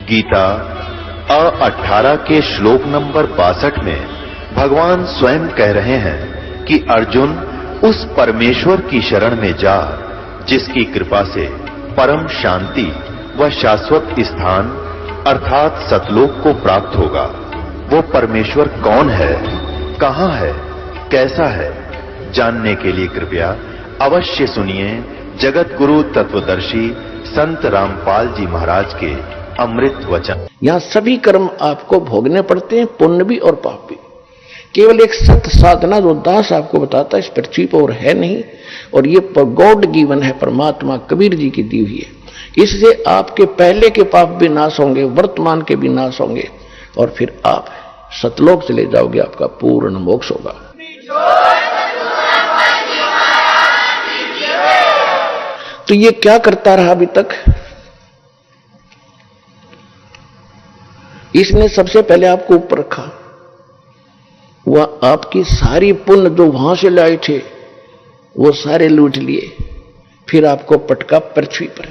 गीता 18 के श्लोक नंबर 62 में भगवान स्वयं कह रहे हैं कि अर्जुन उस परमेश्वर की शरण में जा जिसकी कृपा से परम शांति व शाश्वत स्थान अर्थात सतलोक को प्राप्त होगा। वो परमेश्वर कौन है, कहां है, कैसा है, जानने के लिए कृपया अवश्य सुनिए जगत गुरु तत्वदर्शी संत रामपाल जी महाराज के अमृत वचन। यहां सभी कर्म आपको भोगने पड़ते हैं, पुण्य भी और पाप भी। केवल एक सत्य साधना जो दास आपको बताता है इस पृथ्वी पर और है नहीं, और ये गॉड गिवन है, परमात्मा कबीर जी की दी हुई है। इससे आपके पहले के पाप भी नाश होंगे, वर्तमान के भी नाश होंगे, और फिर आप सतलोक चले जाओगे, आपका पूर्ण मोक्ष होगा। तो ये क्या करता रहा अभी तक? इसने सबसे पहले आपको ऊपर रखा, वह आपकी सारी पुण्य जो वहां से लाए थे वो सारे लूट लिए, फिर आपको पटका पृथ्वी पर।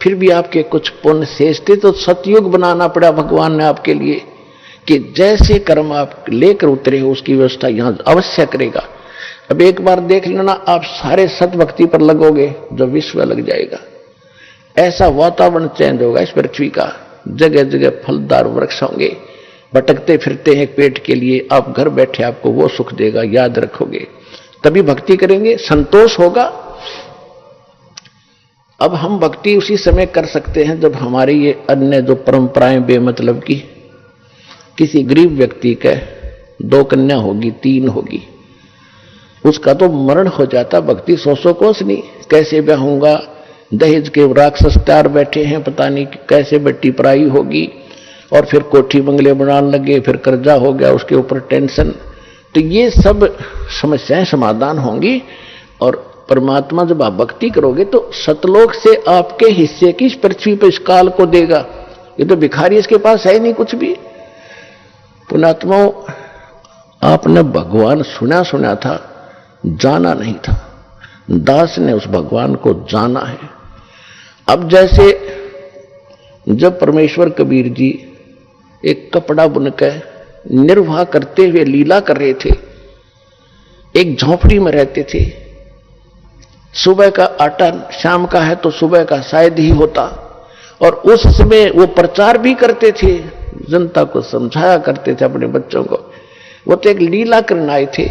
फिर भी आपके कुछ पुण्य शेष थे तो सतयुग बनाना पड़ा भगवान ने आपके लिए कि जैसे कर्म आप लेकर उतरे हो उसकी व्यवस्था यहां अवश्य करेगा। अब एक बार देख लेना, आप सारे सत भक्ति पर लगोगे जो विश्व लग जाएगा। ऐसा वातावरण चेंज होगा इस पृथ्वी का, जगह जगह फलदार वृक्ष होंगे, भटकते फिरते हैं पेट के लिए, आप घर बैठे आपको वो सुख देगा, याद रखोगे, तभी भक्ति करेंगे, संतोष होगा। अब हम भक्ति उसी समय कर सकते हैं जब हमारी ये अन्य जो परंपराएं बेमतलब की, किसी गरीब व्यक्ति का 2 कन्या होगी, 3 होगी, उसका तो मरण हो जाता, भक्ति 100 कोस नहीं, कैसे ब्याहूंगा, दहेज के राक्षस तैयार बैठे हैं, पता नहीं कैसे बेटी पराई होगी, और फिर कोठी बंगले बनाने लगे, फिर कर्जा हो गया, उसके ऊपर टेंशन। तो ये सब समस्याएं समाधान होंगी, और परमात्मा जब आप भक्ति करोगे तो सतलोक से आपके हिस्से की इस पृथ्वी पर इस काल को देगा। ये तो भिखारी, इसके पास है ही नहीं कुछ भी। पुण्यात्माओं, आपने भगवान सुना था, जाना नहीं था। दास ने उस भगवान को जाना है। अब जैसे जब परमेश्वर कबीर जी एक कपड़ा बुनकर निर्वाह करते हुए लीला कर रहे थे, एक झोंपड़ी में रहते थे, सुबह का आटा शाम का है तो सुबह का शायद ही होता, और उस समय वो प्रचार भी करते थे, जनता को समझाया करते थे अपने बच्चों को। वो तो एक लीला करने आए थे,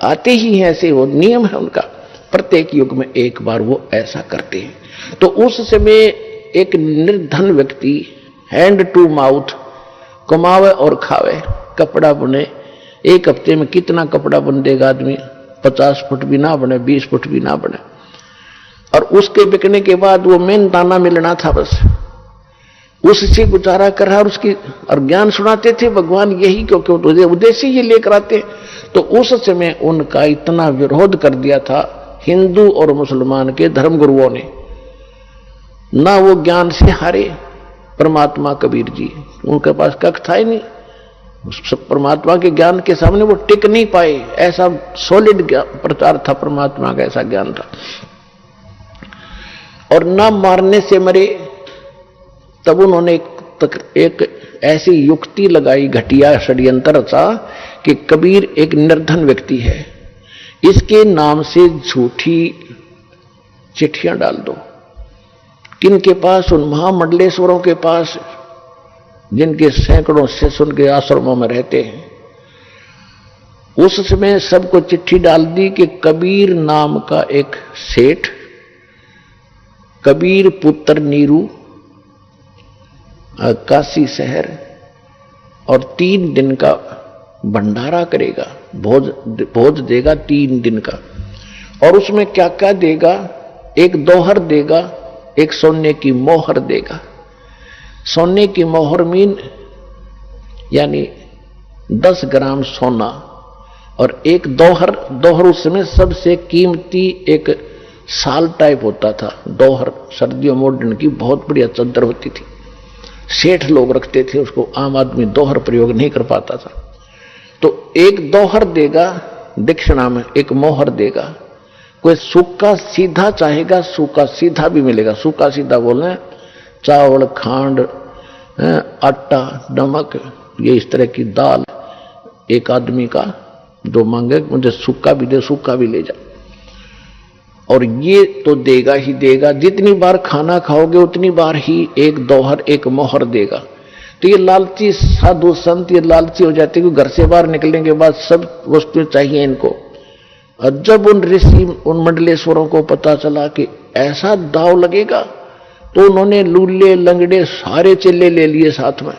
आते ही हैं ऐसे, वो नियम है उनका, प्रत्येक युग में एक बार वो ऐसा करते हैं। तो उस समय एक निर्धन व्यक्ति हैंड टू माउथ कमावे और खावे, कपड़ा बुने। एक हफ्ते में कितना कपड़ा बुन देगा आदमी? 50 फुट भी ना बने, 20 फुट भी ना बने, और उसके बिकने के बाद वो मेहनताना मिलना था, बस उससे गुजारा कर रहा, और उसकी और ज्ञान सुनाते थे भगवान यही, क्योंकि उद्देश्य ये लेकर आते। तो उस समय उनका इतना विरोध कर दिया था हिंदू और मुसलमान के धर्मगुरुओं ने, ना वो ज्ञान से हारे परमात्मा कबीर जी, उनके पास कख था ही नहीं, परमात्मा के ज्ञान के सामने वो टिक नहीं पाए। ऐसा सॉलिड प्रचार था परमात्मा का, ऐसा ज्ञान था। और ना मारने से मरे, तब उन्होंने एक ऐसी युक्ति लगाई, घटिया षड्यंत्र रचा कि कबीर एक निर्धन व्यक्ति है, इसके नाम से झूठी चिट्ठियां डाल दो। किनके पास? उन महामंडलेश्वरों के पास, जिनके सैकड़ों शिष्य उनके आश्रमों में रहते हैं। उस समय सबको चिट्ठी डाल दी कि कबीर नाम का एक सेठ, कबीर पुत्र नीरू, काशी शहर, और 3 दिन का भंडारा करेगा, भोज देगा 3 दिन का। और उसमें क्या क्या देगा? एक दोहर देगा, एक सोने की मोहर देगा। सोने की मोहर मीन यानी 10 ग्राम सोना, और एक दोहर उस समय सबसे कीमती एक साल टाइप होता था। दोहर सर्दियों में ओढ़ने की बहुत बढ़िया चादर होती थी, सेठ लोग रखते थे उसको, आम आदमी दोहर प्रयोग नहीं कर पाता था। तो एक दोहर देगा दक्षिणा में, एक मोहर देगा। कोई सूखा सीधा चाहेगा, सूखा सीधा भी मिलेगा। सूखा सीधा बोलना चावल, खांड, आटा, नमक, ये इस तरह की दाल एक आदमी का जो मांगे मुझे सूखा भी दे, सूखा भी ले जा। और ये तो देगा ही देगा, जितनी बार खाना खाओगे उतनी बार ही एक दोहर, एक मोहर देगा। तो ये लालची साधु संत ये लालची हो जाते कि घर से बाहर निकलने के बाद सब वस्तुएं चाहिए इनको। और जब उन ऋषि, उन मंडलेश्वरों को पता चला कि ऐसा दाव लगेगा, तो उन्होंने लूले लंगड़े सारे चेले ले लिए साथ में।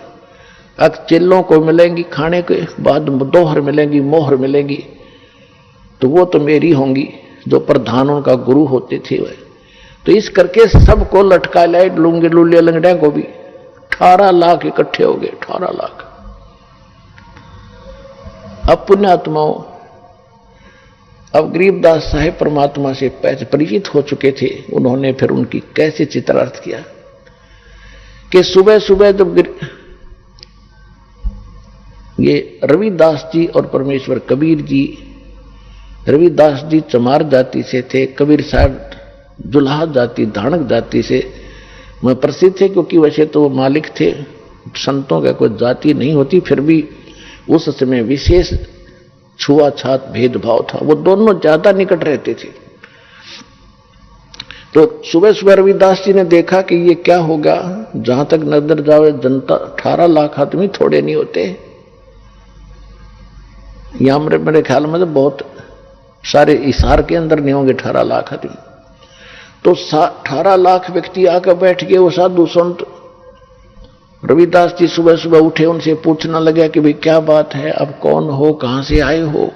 अब चेलों को मिलेंगी खाने के बाद दोहर मिलेंगी, मोहर मिलेंगी, तो वो तो मेरी होंगी, जो प्रधानों का गुरु होते थे वह। तो इस करके सबको लटका लाए, लूंगे लूले लंगड़े को भी। 18 लाख इकट्ठे हो गए, 18 लाख। अब पुण्यात्माओं, अब गरीबदास साहेब परमात्मा से परिचित हो चुके थे। उन्होंने फिर उनकी कैसे चित्रार्थ किया कि सुबह सुबह जब ये रविदास जी और परमेश्वर कबीर जी, रविदास जी चमार जाति से थे, कबीर साहब जुलाहा जाति, धाणक जाति से मैं प्रसिद्ध थे, क्योंकि वैसे तो वो मालिक थे, संतों का कोई जाति नहीं होती, फिर भी उस समय विशेष छुआछात भेदभाव था, वो दोनों ज्यादा निकट रहते थे। तो सुबह सुबह रविदास जी ने देखा कि ये क्या होगा, जहां तक नजर जावे जनता 18 लाख आदमी थोड़े नहीं होते। यहां मेरे ख्याल में तो बहुत सारे हिसार के अंदर नहीं होंगे 18 लाख आदमी। तो 18 लाख व्यक्ति आकर बैठ गए। वो साधु संत रविदास जी सुबह सुबह उठे, उनसे पूछना लगा कि भाई क्या बात है, अब कौन हो, कहां से आए हो।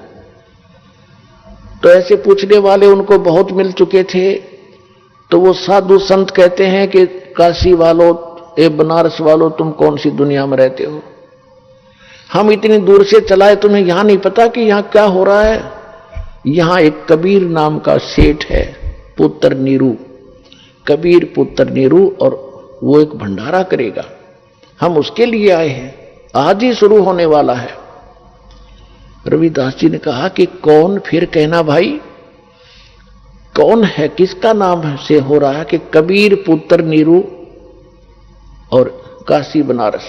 तो ऐसे पूछने वाले उनको बहुत मिल चुके थे। तो वो साधु संत कहते हैं कि काशी वालों, ए बनारस वालों, तुम कौन सी दुनिया में रहते हो, हम इतनी दूर से चलाए, तुम्हें यहां नहीं पता कि यहां क्या हो रहा है। यहां एक कबीर नाम का सेठ है, पुत्र नीरू, कबीर पुत्र नीरू, और वो एक भंडारा करेगा, हम उसके लिए आए हैं, आज ही शुरू होने वाला है। रविदास जी ने कहा कि कौन, फिर कहना भाई कौन है, किसका नाम से हो रहा है। कि कबीर पुत्र नीरू और काशी बनारस।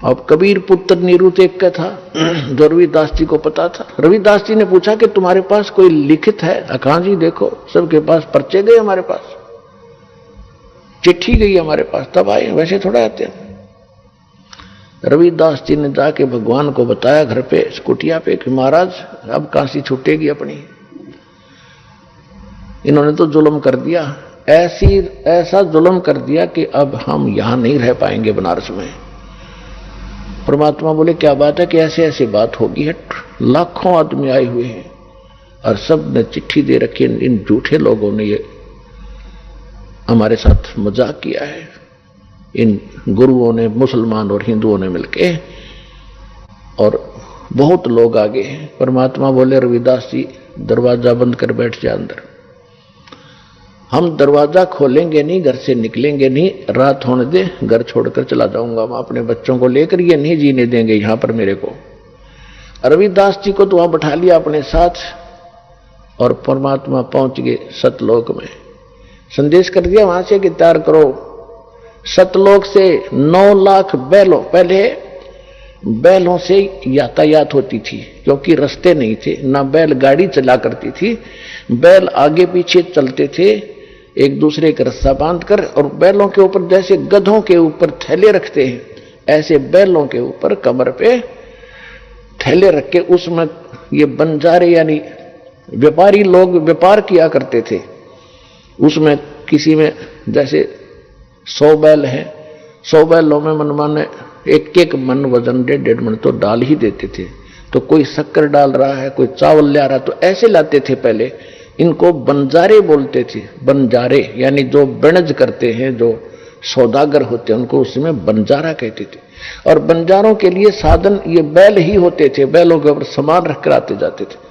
अब कबीर पुत्र नीरू तो एक का था, जो रविदास जी को पता था। रविदास जी ने पूछा कि तुम्हारे पास कोई लिखित है। अकां जी देखो, सबके पास पर्चे गए, हमारे पास चिट्ठी गई हमारे पास, तब आए, वैसे थोड़ा आते हैं। रविदास जी ने जाके भगवान को बताया घर पे, कुटिया पे, कि महाराज अब काशी छूटेगी अपनी, इन्होंने तो जुल्म कर दिया, ऐसा जुल्म कर दिया कि अब हम यहां नहीं रह पाएंगे बनारस में। परमात्मा बोले क्या बात है, कि ऐसे ऐसी बात होगी है, लाखों आदमी आए हुए हैं और सब ने चिट्ठी दे रखी है, इन झूठे लोगों ने ये हमारे साथ मजाक किया है, इन गुरुओं ने, मुसलमान और हिंदुओं ने मिलके, और बहुत लोग आ गए हैं। परमात्मा बोले रविदास जी दरवाजा बंद कर बैठ जा अंदर, हम दरवाजा खोलेंगे नहीं, घर से निकलेंगे नहीं, रात होने दे, घर छोड़कर चला जाऊंगा मैं अपने बच्चों को लेकर, ये नहीं जीने देंगे यहां पर मेरे को। रविदास जी को तो वहां बैठा लिया अपने साथ, और परमात्मा पहुंच गए सतलोक में। संदेश कर दिया वहां से कि तैयार करो, सतलोक से 9 लाख बैलों, पहले बैलों से यातायात होती थी क्योंकि रास्ते नहीं थे, ना बैल गाड़ी चला करती थी, बैल आगे पीछे चलते थे एक दूसरे का रस्सा बांधकर, और बैलों के ऊपर जैसे गधों के ऊपर थैले रखते हैं, ऐसे बैलों के ऊपर कमर पे थैले रख के उसमें ये बंजारे यानी व्यापारी लोग व्यापार किया करते थे। उसमें किसी में जैसे 100 बैल है, 100 बैलों में मनमाने एक मन वजन 1.5 मन तो डाल ही देते थे। तो कोई शक्कर डाल रहा है, कोई चावल ले रहा, तो ऐसे लाते थे पहले। इनको बंजारे बोलते थे, बंजारे यानी जो बनज करते हैं, जो सौदागर होते हैं, उनको उसमें बंजारा कहते थे। और बंजारों के लिए साधन ये बैल ही होते थे, बैलों के ऊपर सामान रख कर आते जाते थे,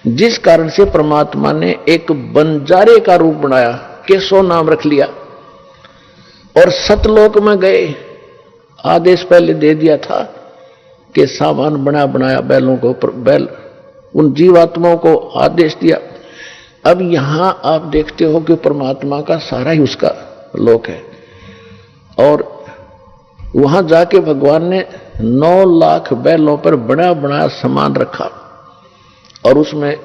जिस कारण से परमात्मा ने एक बंजारे का रूप बनाया, केशव नाम रख लिया। और सतलोक में गए, आदेश पहले दे दिया था कि सामान बना बनाया बैलों को, बैल उन जीवात्माओं को आदेश दिया। अब यहां आप देखते हो कि परमात्मा का सारा ही उसका लोक है, और वहां जाके भगवान ने 9 लाख बैलों पर बड़ा बड़ा सामान रखा और उसमें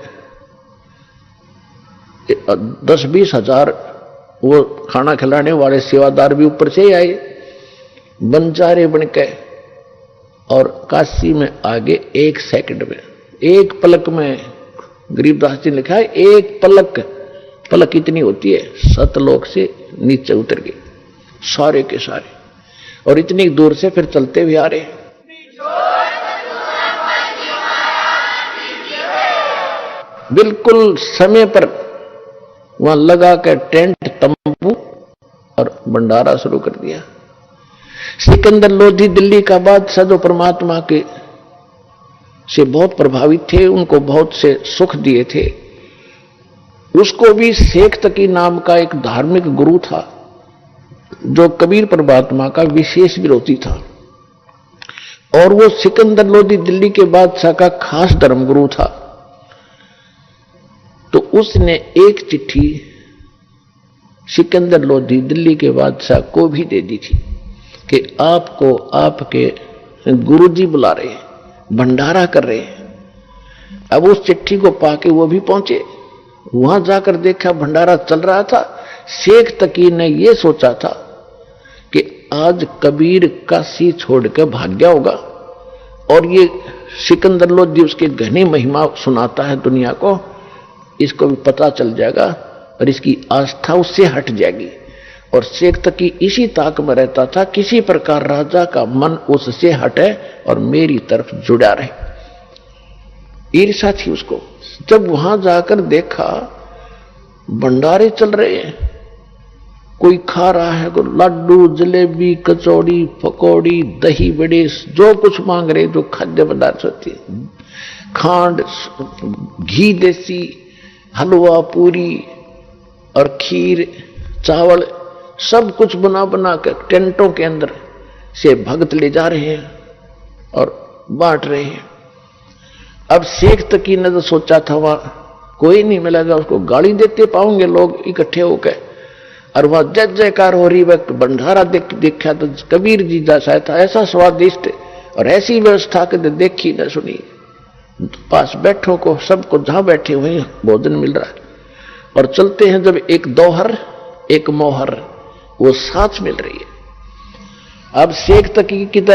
10-20 हजार वो खाना खिलाने वाले सेवादार भी ऊपर से आए बंजारे बनके। और काशी में आगे 1 सेकंड में, 1 पलक में, गरीबदास जी ने लिखा है 1 पलक इतनी होती है, सतलोक से नीचे उतर गए सारे के सारे, और इतनी दूर से फिर चलते हुए आ रहे। बिल्कुल समय पर वहां लगा कर टेंट तंबू और भंडारा शुरू कर दिया। सिकंदर लोधी दिल्ली का बादशाह जो परमात्मा के से बहुत प्रभावित थे, उनको बहुत से सुख दिए थे, उसको भी शेख तकी नाम का एक धार्मिक गुरु था जो कबीर परमात्मा का विशेष विरोधी था। और वो सिकंदर लोधी दिल्ली के बादशाह का खास धर्मगुरु था। तो उसने एक चिट्ठी सिकंदर लोधी दिल्ली के बादशाह को भी दे दी थी कि आपको आपके गुरुजी बुला रहे हैं, भंडारा कर रहे हैं। अब उस चिट्ठी को पाके वो भी पहुंचे, वहां जाकर देखा भंडारा चल रहा था। शेख तकी ने यह सोचा था कि आज कबीर काशी छोड़कर भाग गया होगा और ये सिकंदर लोधी उसके घनी महिमा सुनाता है दुनिया को, इसको भी पता चल जाएगा और इसकी आस्था उससे हट जाएगी। और शेख तकी इसी ताक में रहता था, किसी प्रकार राजा का मन उससे हटे और मेरी तरफ जुड़ा रहे, ईर्ष्या थी उसको। जब वहां जाकर देखा भंडारे चल रहे हैं, कोई खा रहा है, कोई लड्डू, जलेबी, कचौड़ी, पकौड़ी, दही बड़े, जो कुछ मांग रहे, जो खाद्य पदार्थ होती है, खांड, घी देसी, हलवा, पूरी और खीर, चावल, सब कुछ बना बना कर टेंटों के अंदर से भक्त ले जा रहे हैं और बांट रहे हैं। अब शेख तकी ने तो सोचा था वहां कोई नहीं मिलेगा, उसको गाली देते पाओगे लोग इकट्ठे होकर, और वहां जय जयकार हो रही वक्त भंडारा देखा तो कबीर जी जैसा था, ऐसा स्वादिष्ट और ऐसी व्यवस्था के देखी न सुनी। पास बैठों को सबको जहां बैठे हुए भोजन मिल रहा है और चलते हैं जब एक दोहर एक मोहर वो साथ मिल रही है। अब शेख तकी की तो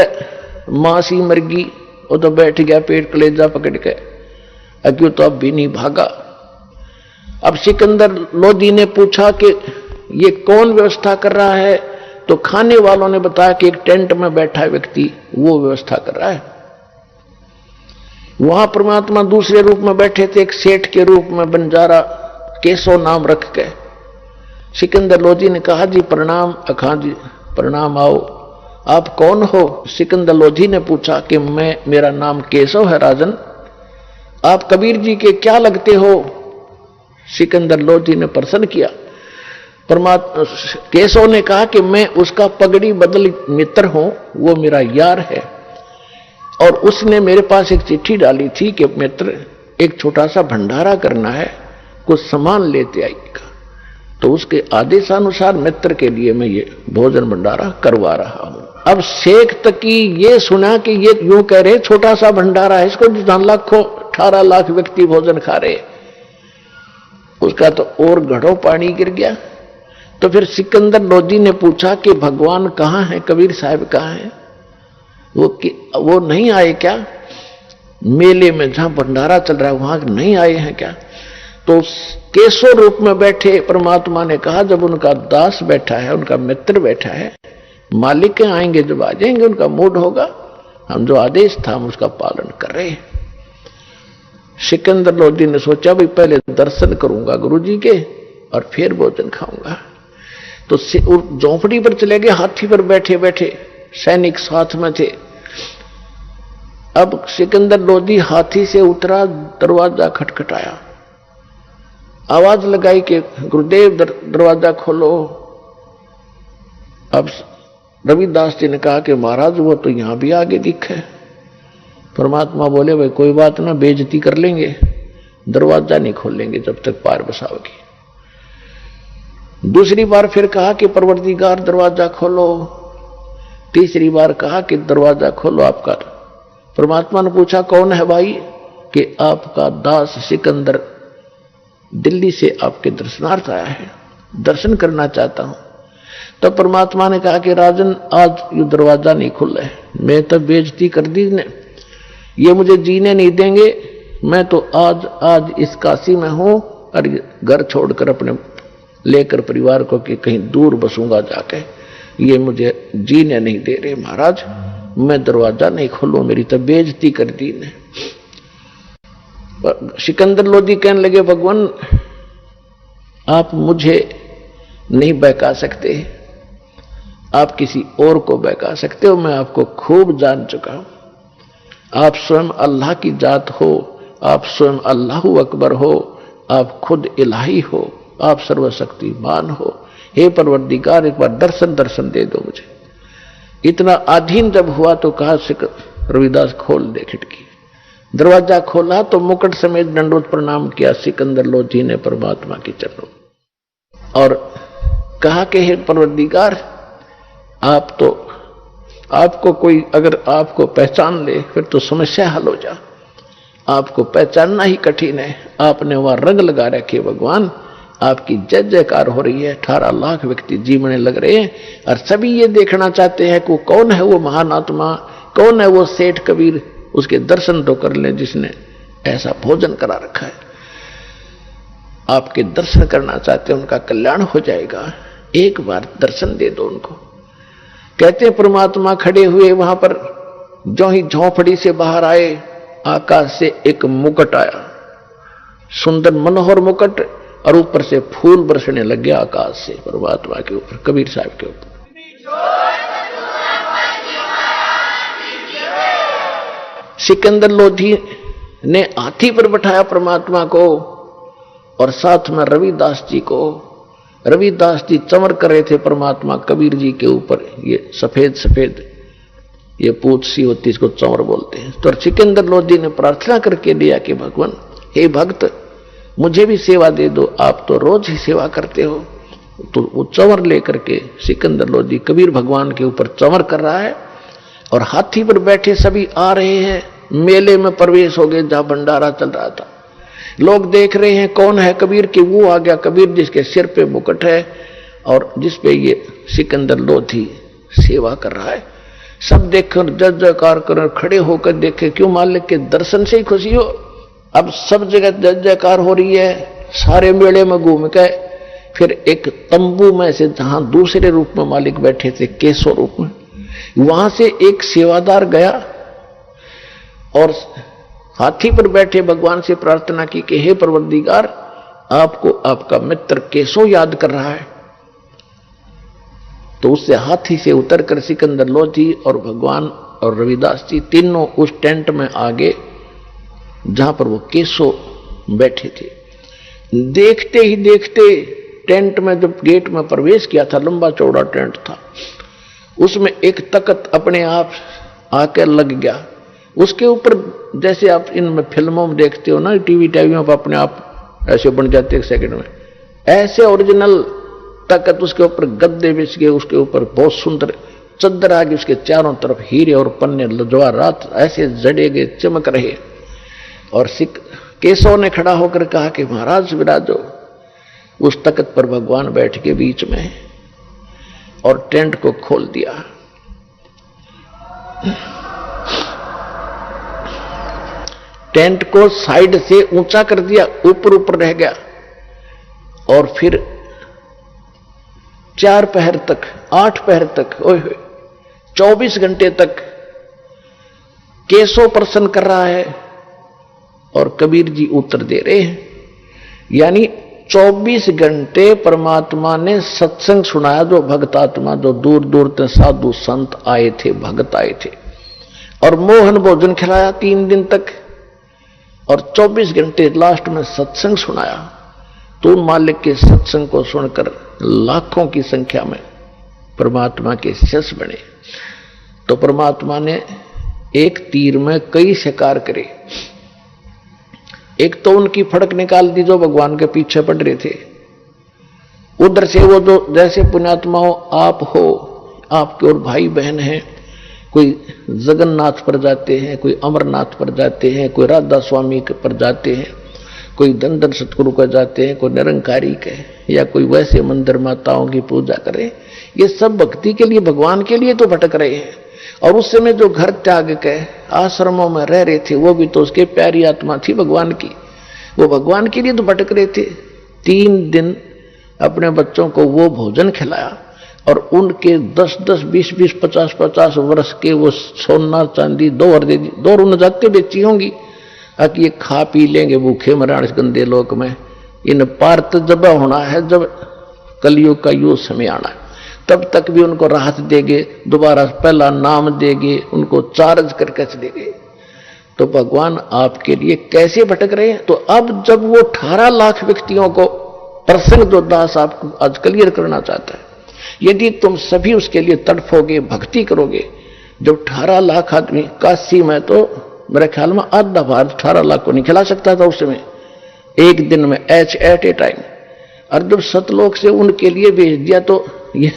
मासी मरगी, वो तो बैठ गया पेट कलेजा पकड़ के, क्यों तो अब भी नहीं भागा। अब सिकंदर लोधी ने पूछा कि ये कौन व्यवस्था कर रहा है, तो खाने वालों ने बताया कि एक टेंट में बैठा व्यक्ति वो व्यवस्था कर रहा है। वहां परमात्मा दूसरे रूप में बैठे थे, एक सेठ के रूप में, बंजारा केशव नाम रख के। सिकंदर लोधी ने कहा जी प्रणाम। अखां जी प्रणाम, आओ, आप कौन हो? सिकंदर लोधी ने पूछा कि मेरा नाम केशव है राजन, आप कबीर जी के क्या लगते हो? सिकंदर लोधी ने प्रश्न किया। परमात्मा केशव ने कहा कि मैं उसका पगड़ी बदल मित्र हूं, वो मेरा यार है और उसने मेरे पास एक चिट्ठी डाली थी कि मित्र एक छोटा सा भंडारा करना है, कुछ सामान लेते आइएगा। तो उसके आदेशानुसार मित्र के लिए मैं ये भोजन भंडारा करवा रहा हूं। अब शेख तकी ये सुना कि ये यूं कह रहे छोटा सा भंडारा है, इसको 18 लाख व्यक्ति भोजन खा रहे, उसका तो और घड़ों पानी गिर गया। तो फिर सिकंदर लोधी ने पूछा कि भगवान कहाँ है, कबीर साहब कहाँ है? वो नहीं आए क्या? मेले में जहां भंडारा चल रहा है वहां नहीं आए हैं क्या? तो केशव रूप में बैठे परमात्मा ने कहा जब उनका दास बैठा है, उनका मित्र बैठा है, मालिक आएंगे जब आ जाएंगे, उनका मूड होगा, हम जो आदेश था हम उसका पालन कर रहे हैं। सिकंदर लोधी ने सोचा भाई पहले दर्शन करूंगा गुरुजी के और फिर भोजन खाऊंगा। तो झोंपड़ी पर चले गए, हाथी पर बैठे बैठे, सैनिक साथ में थे। अब सिकंदर लोधी हाथी से उतरा, दरवाजा खटखटाया, आवाज लगाई कि गुरुदेव दरवाजा खोलो। अब रविदास जी ने कहा कि महाराज वो तो यहां भी आगे दिखे। परमात्मा बोले भाई कोई बात ना, बेइज्जती कर लेंगे, दरवाजा नहीं खोलेंगे जब तक पार बसाओगी। दूसरी बार फिर कहा कि परवरदिगार दरवाजा खोलो। तीसरी बार कहा कि दरवाजा खोलो आपका। परमात्मा ने पूछा कौन है भाई? कि आपका दास सिकंदर दिल्ली से आपके दर्शनार्थ आया है, दर्शन करना चाहता हूं। तो परमात्मा ने कहा कि राजन आज ये दरवाजा नहीं खुला है, मैं तो बेइज्जती कर दी ने, ये मुझे जीने नहीं देंगे। मैं तो आज इस काशी में हूं और घर छोड़कर अपने लेकर परिवार को कि कहीं दूर बसूंगा जाके, ये मुझे जीने नहीं दे रहे महाराज, मैं दरवाजा नहीं खोलूं, मेरी तो बेइज्जती कर दी ने। सिकंदर लोधी कहने लगे भगवान आप मुझे नहीं बहका सकते, आप किसी और को बहका सकते हो, मैं आपको खूब जान चुका हूं। आप स्वयं अल्लाह की जात हो, आप स्वयं अल्लाहु अकबर हो, आप खुद इलाही हो, आप सर्वशक्तिमान हो। हे परवरदिगार एक बार दर्शन दे दो मुझे। इतना अधीन जब हुआ तो कहा रविदास खोल दे खिड़की। दरवाजा खोला तो मुकुट समेत दंडवत प्रणाम किया सिकंदर लोधी ने परमात्मा के चरणों और कहा कि हे परवरदिगार आप तो, आपको कोई अगर आपको पहचान ले फिर तो समस्या हल हो जा, आपको पहचानना ही कठिन है। आपने वहां रंग लगा रखे भगवान, आपकी जय जयकार हो रही है, 18 लाख व्यक्ति जीवने लग रहे हैं और सभी ये देखना चाहते हैं कि कौन है वो महान आत्मा, कौन है वो सेठ कबीर, उसके दर्शन तो कर ले जिसने ऐसा भोजन करा रखा है। आपके दर्शन करना चाहते हैं, उनका कल्याण हो जाएगा, एक बार दर्शन दे दो उनको। कहते परमात्मा खड़े हुए वहां पर, जो ही झोंपड़ी से बाहर आए आकाश से एक मुकुट आया, सुंदर मनोहर मुकुट, और ऊपर से फूल बरसने लग गया आकाश से परमात्मा के ऊपर, कबीर साहब के ऊपर। सिकंदर लोधी ने हाथी पर बैठाया परमात्मा को और साथ में रविदास जी को। रविदास जी चमर कर रहे थे परमात्मा कबीर जी के ऊपर, ये सफेद सफेद ये पूछ सी होती, इसको चमर बोलते हैं। तो सिकंदर लोधी ने प्रार्थना करके दिया कि भगवान हे भक्त मुझे भी सेवा दे दो, आप तो रोज ही सेवा करते हो। तो वो चमर लेकर के सिकंदर लोधी कबीर भगवान के ऊपर चमर कर रहा है और हाथी पर बैठे सभी आ रहे हैं। मेले में प्रवेश हो गए जहां भंडारा चल रहा था, लोग देख रहे हैं कौन है कबीर की। वो आ गया कबीर जिसके सिर पे मुकुट है और जिसपे ये सिकंदर लोधी सेवा कर रहा है। सब देखकर जय जयकार कर खड़े होकर देखे, क्यों मालिक के दर्शन से ही खुशी हो। अब सब जगह जय जयकार हो रही है। सारे मेले में घूम के फिर एक तंबू में से जहां दूसरे रूप में मालिक बैठे थे केशव रूप में, वहां से एक सेवादार गया और हाथी पर बैठे भगवान से प्रार्थना की कि हे परवरदिगार आपको आपका मित्र केशव याद कर रहा है। तो उससे हाथी से उतरकर सिकंदर लोधी और भगवान और रविदास जी तीनों उस टेंट में आगे जहां पर वो केशव बैठे थे। देखते ही देखते टेंट में जब गेट में प्रवेश किया था, लंबा चौड़ा टेंट था, उसमें एक तख्त अपने आप आकर लग गया। उसके ऊपर जैसे आप इनमें फिल्मों में देखते हो ना, टीवी में अपने आप ऐसे बन जाते एक सेकंड में, ऐसे ओरिजिनल तख्त उसके ऊपर गद्दे बिछ गए, उसके ऊपर बहुत सुंदर चद्दर आ गई, उसके चारों तरफ हीरे और पन्ने लजवारात ऐसे जड़े गए चमक रहे। और केशव ने खड़ा होकर कहा कि महाराज विराजो। उस तख्त पर भगवान बैठ के बीच में और टेंट को खोल दिया। टेंट को साइड से ऊंचा कर दिया, ऊपर ऊपर रह गया। और फिर 4 पहर तक 8 पहर तक 24 घंटे तक केशव प्रसन्न कर रहा है और कबीर जी उत्तर दे रहे हैं। यानी 24 घंटे परमात्मा ने सत्संग सुनाया। जो भक्तात्मा, जो दूर दूर से साधु संत आए थे, भक्त आए थे, और मोहन भोजन खिलाया 3 दिन तक, और 24 घंटे लास्ट में सत्संग सुनाया। तो मालिक के सत्संग को सुनकर लाखों की संख्या में परमात्मा के शिष्य बने। तो परमात्मा ने एक तीर में कई शिकार करे। एक तो उनकी फड़क निकाल दी जो भगवान के पीछे पड़ रहे थे। उधर से वो जो जैसे पुण्यात्मा हो, आप हो, आपके और भाई बहन हैं, कोई जगन्नाथ पर जाते हैं, कोई अमरनाथ पर जाते हैं, कोई राधा स्वामी पर जाते हैं, कोई दंडन सतगुरु का जाते हैं, कोई निरंकारी के, या कोई वैसे मंदिर माताओं की पूजा करें। ये सब भक्ति के लिए, भगवान के लिए तो भटक रहे हैं। और उस समय जो घर त्याग के आश्रमों में रह रहे थे वो भी तो उसके प्यारी आत्मा थी भगवान की, वो भगवान के लिए तो भटक रहे थे। 3 दिन अपने बच्चों को वो भोजन खिलाया और उनके 10-10, 20-20, 50-50 वर्ष के वो सोना चांदी 2 रुन जाते बेची होंगी, कि ये खा पी लेंगे भूखे मराण इस गंदे लोक में। इन पार्थ जब होना है, जब कलयुग का यो समय आना है, तब तक भी उनको राहत देंगे, दोबारा पहला नाम देंगे, उनको चार्ज करके देंगे। तो भगवान आपके लिए कैसे भटक रहे हैं? तो अब जब वो 18 लाख व्यक्तियों को प्रसंग जो दास आपको आज क्लियर करना चाहता है, यदि तुम सभी उसके लिए तड़फोगे, भक्ति करोगे, जब 18 लाख आदमी, काशी में तो मेरे ख्याल में आधा भारत 18 लाख को नहीं खिला सकता था उस समय, एक दिन में एट ए टाइम। और जब सतलोक से उनके लिए भेज दिया तो यह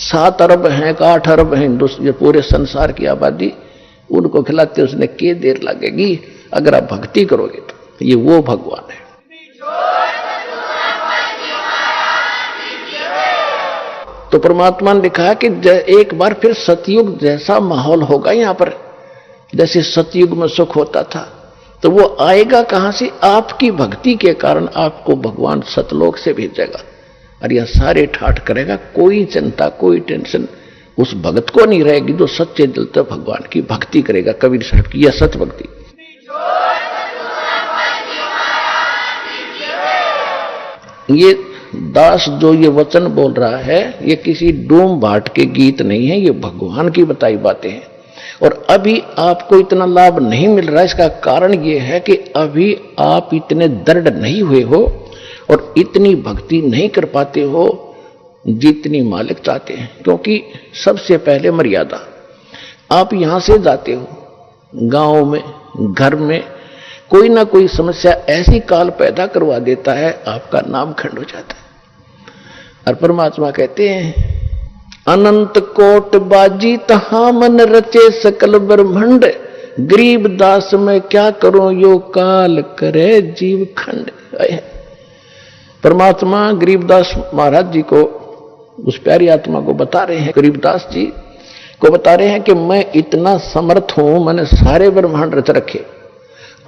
7 अरब हैं, 8 अरब हैं हिंदुस्तान, पूरे संसार की आबादी, उनको खिलाते उसने के देर लगेगी अगर आप भक्ति करोगे तो। ये वो भगवान है। तो परमात्मा ने लिखा कि एक बार फिर सतयुग जैसा माहौल होगा यहाँ पर, जैसे सतयुग में सुख होता था। तो वो आएगा कहां से? आपकी भक्ति के कारण आपको भगवान सतलोक से भेजेगा और यह सारे ठाठ करेगा। कोई चिंता, कोई टेंशन उस भगत को नहीं रहेगी जो सच्चे दिल से भगवान की भक्ति करेगा। कबीर साहब की यह सत भक्ति। ये दास जो ये वचन बोल रहा है, ये किसी डूम भाट के गीत नहीं है, ये भगवान की बताई बातें हैं। और अभी आपको इतना लाभ नहीं मिल रहा, इसका कारण ये है कि अभी आप इतने दृढ़ नहीं हुए हो और इतनी भक्ति नहीं कर पाते हो जितनी मालिक चाहते हैं। क्योंकि सबसे पहले मर्यादा, आप यहां से जाते हो, गांव में, घर में कोई ना कोई समस्या ऐसी काल पैदा करवा देता है, आपका नाम खंड हो जाता है। और परमात्मा कहते हैं, अनंत कोट बाजी तहां मन रचे सकल ब्रह्मंड, गरीब दास में क्या करूं यो काल करे जीव खंड। परमात्मा गरीबदास महाराज जी को, उस प्यारी आत्मा को बता रहे हैं, गरीबदास जी को बता रहे हैं कि मैं इतना समर्थ हूं, मैंने सारे ब्रह्मांड रच रखे।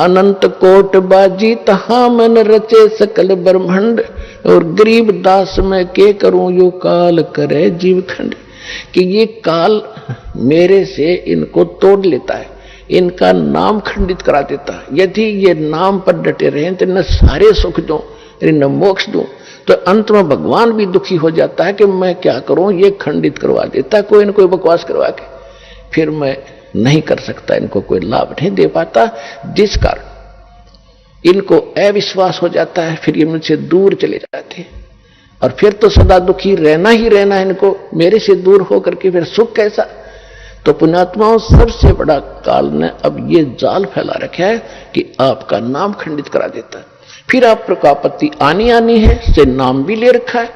अनंत कोट बाजी तहां मन रचे सकल ब्रह्मांड, और गरीब दास में के करूं यो काल करे जीव खंड। कि ये काल मेरे से इनको तोड़ लेता है, इनका नाम खंडित करा देता है। यदि ये नाम पर डटे रहे तो न सारे सुख दूं न मोक्ष दूं, तो अंत में भगवान भी दुखी हो जाता है कि मैं क्या करूं, ये खंडित करवा देता है कोई न कोई बकवास करवा के, फिर मैं नहीं कर सकता, इनको कोई लाभ नहीं दे पाता, जिस कारण इनको अविश्वास हो जाता है। फिर ये मुझसे दूर चले जाते हैं और फिर तो सदा दुखी रहना ही रहना है इनको, मेरे से दूर होकर के फिर सुख कैसा। तो पुण्यात्माओं, सबसे बड़ा काल ने अब ये जाल फैला रखा है कि आपका नाम खंडित करा देता है। फिर आपको आपत्ति आनी है, से नाम भी ले रखा है,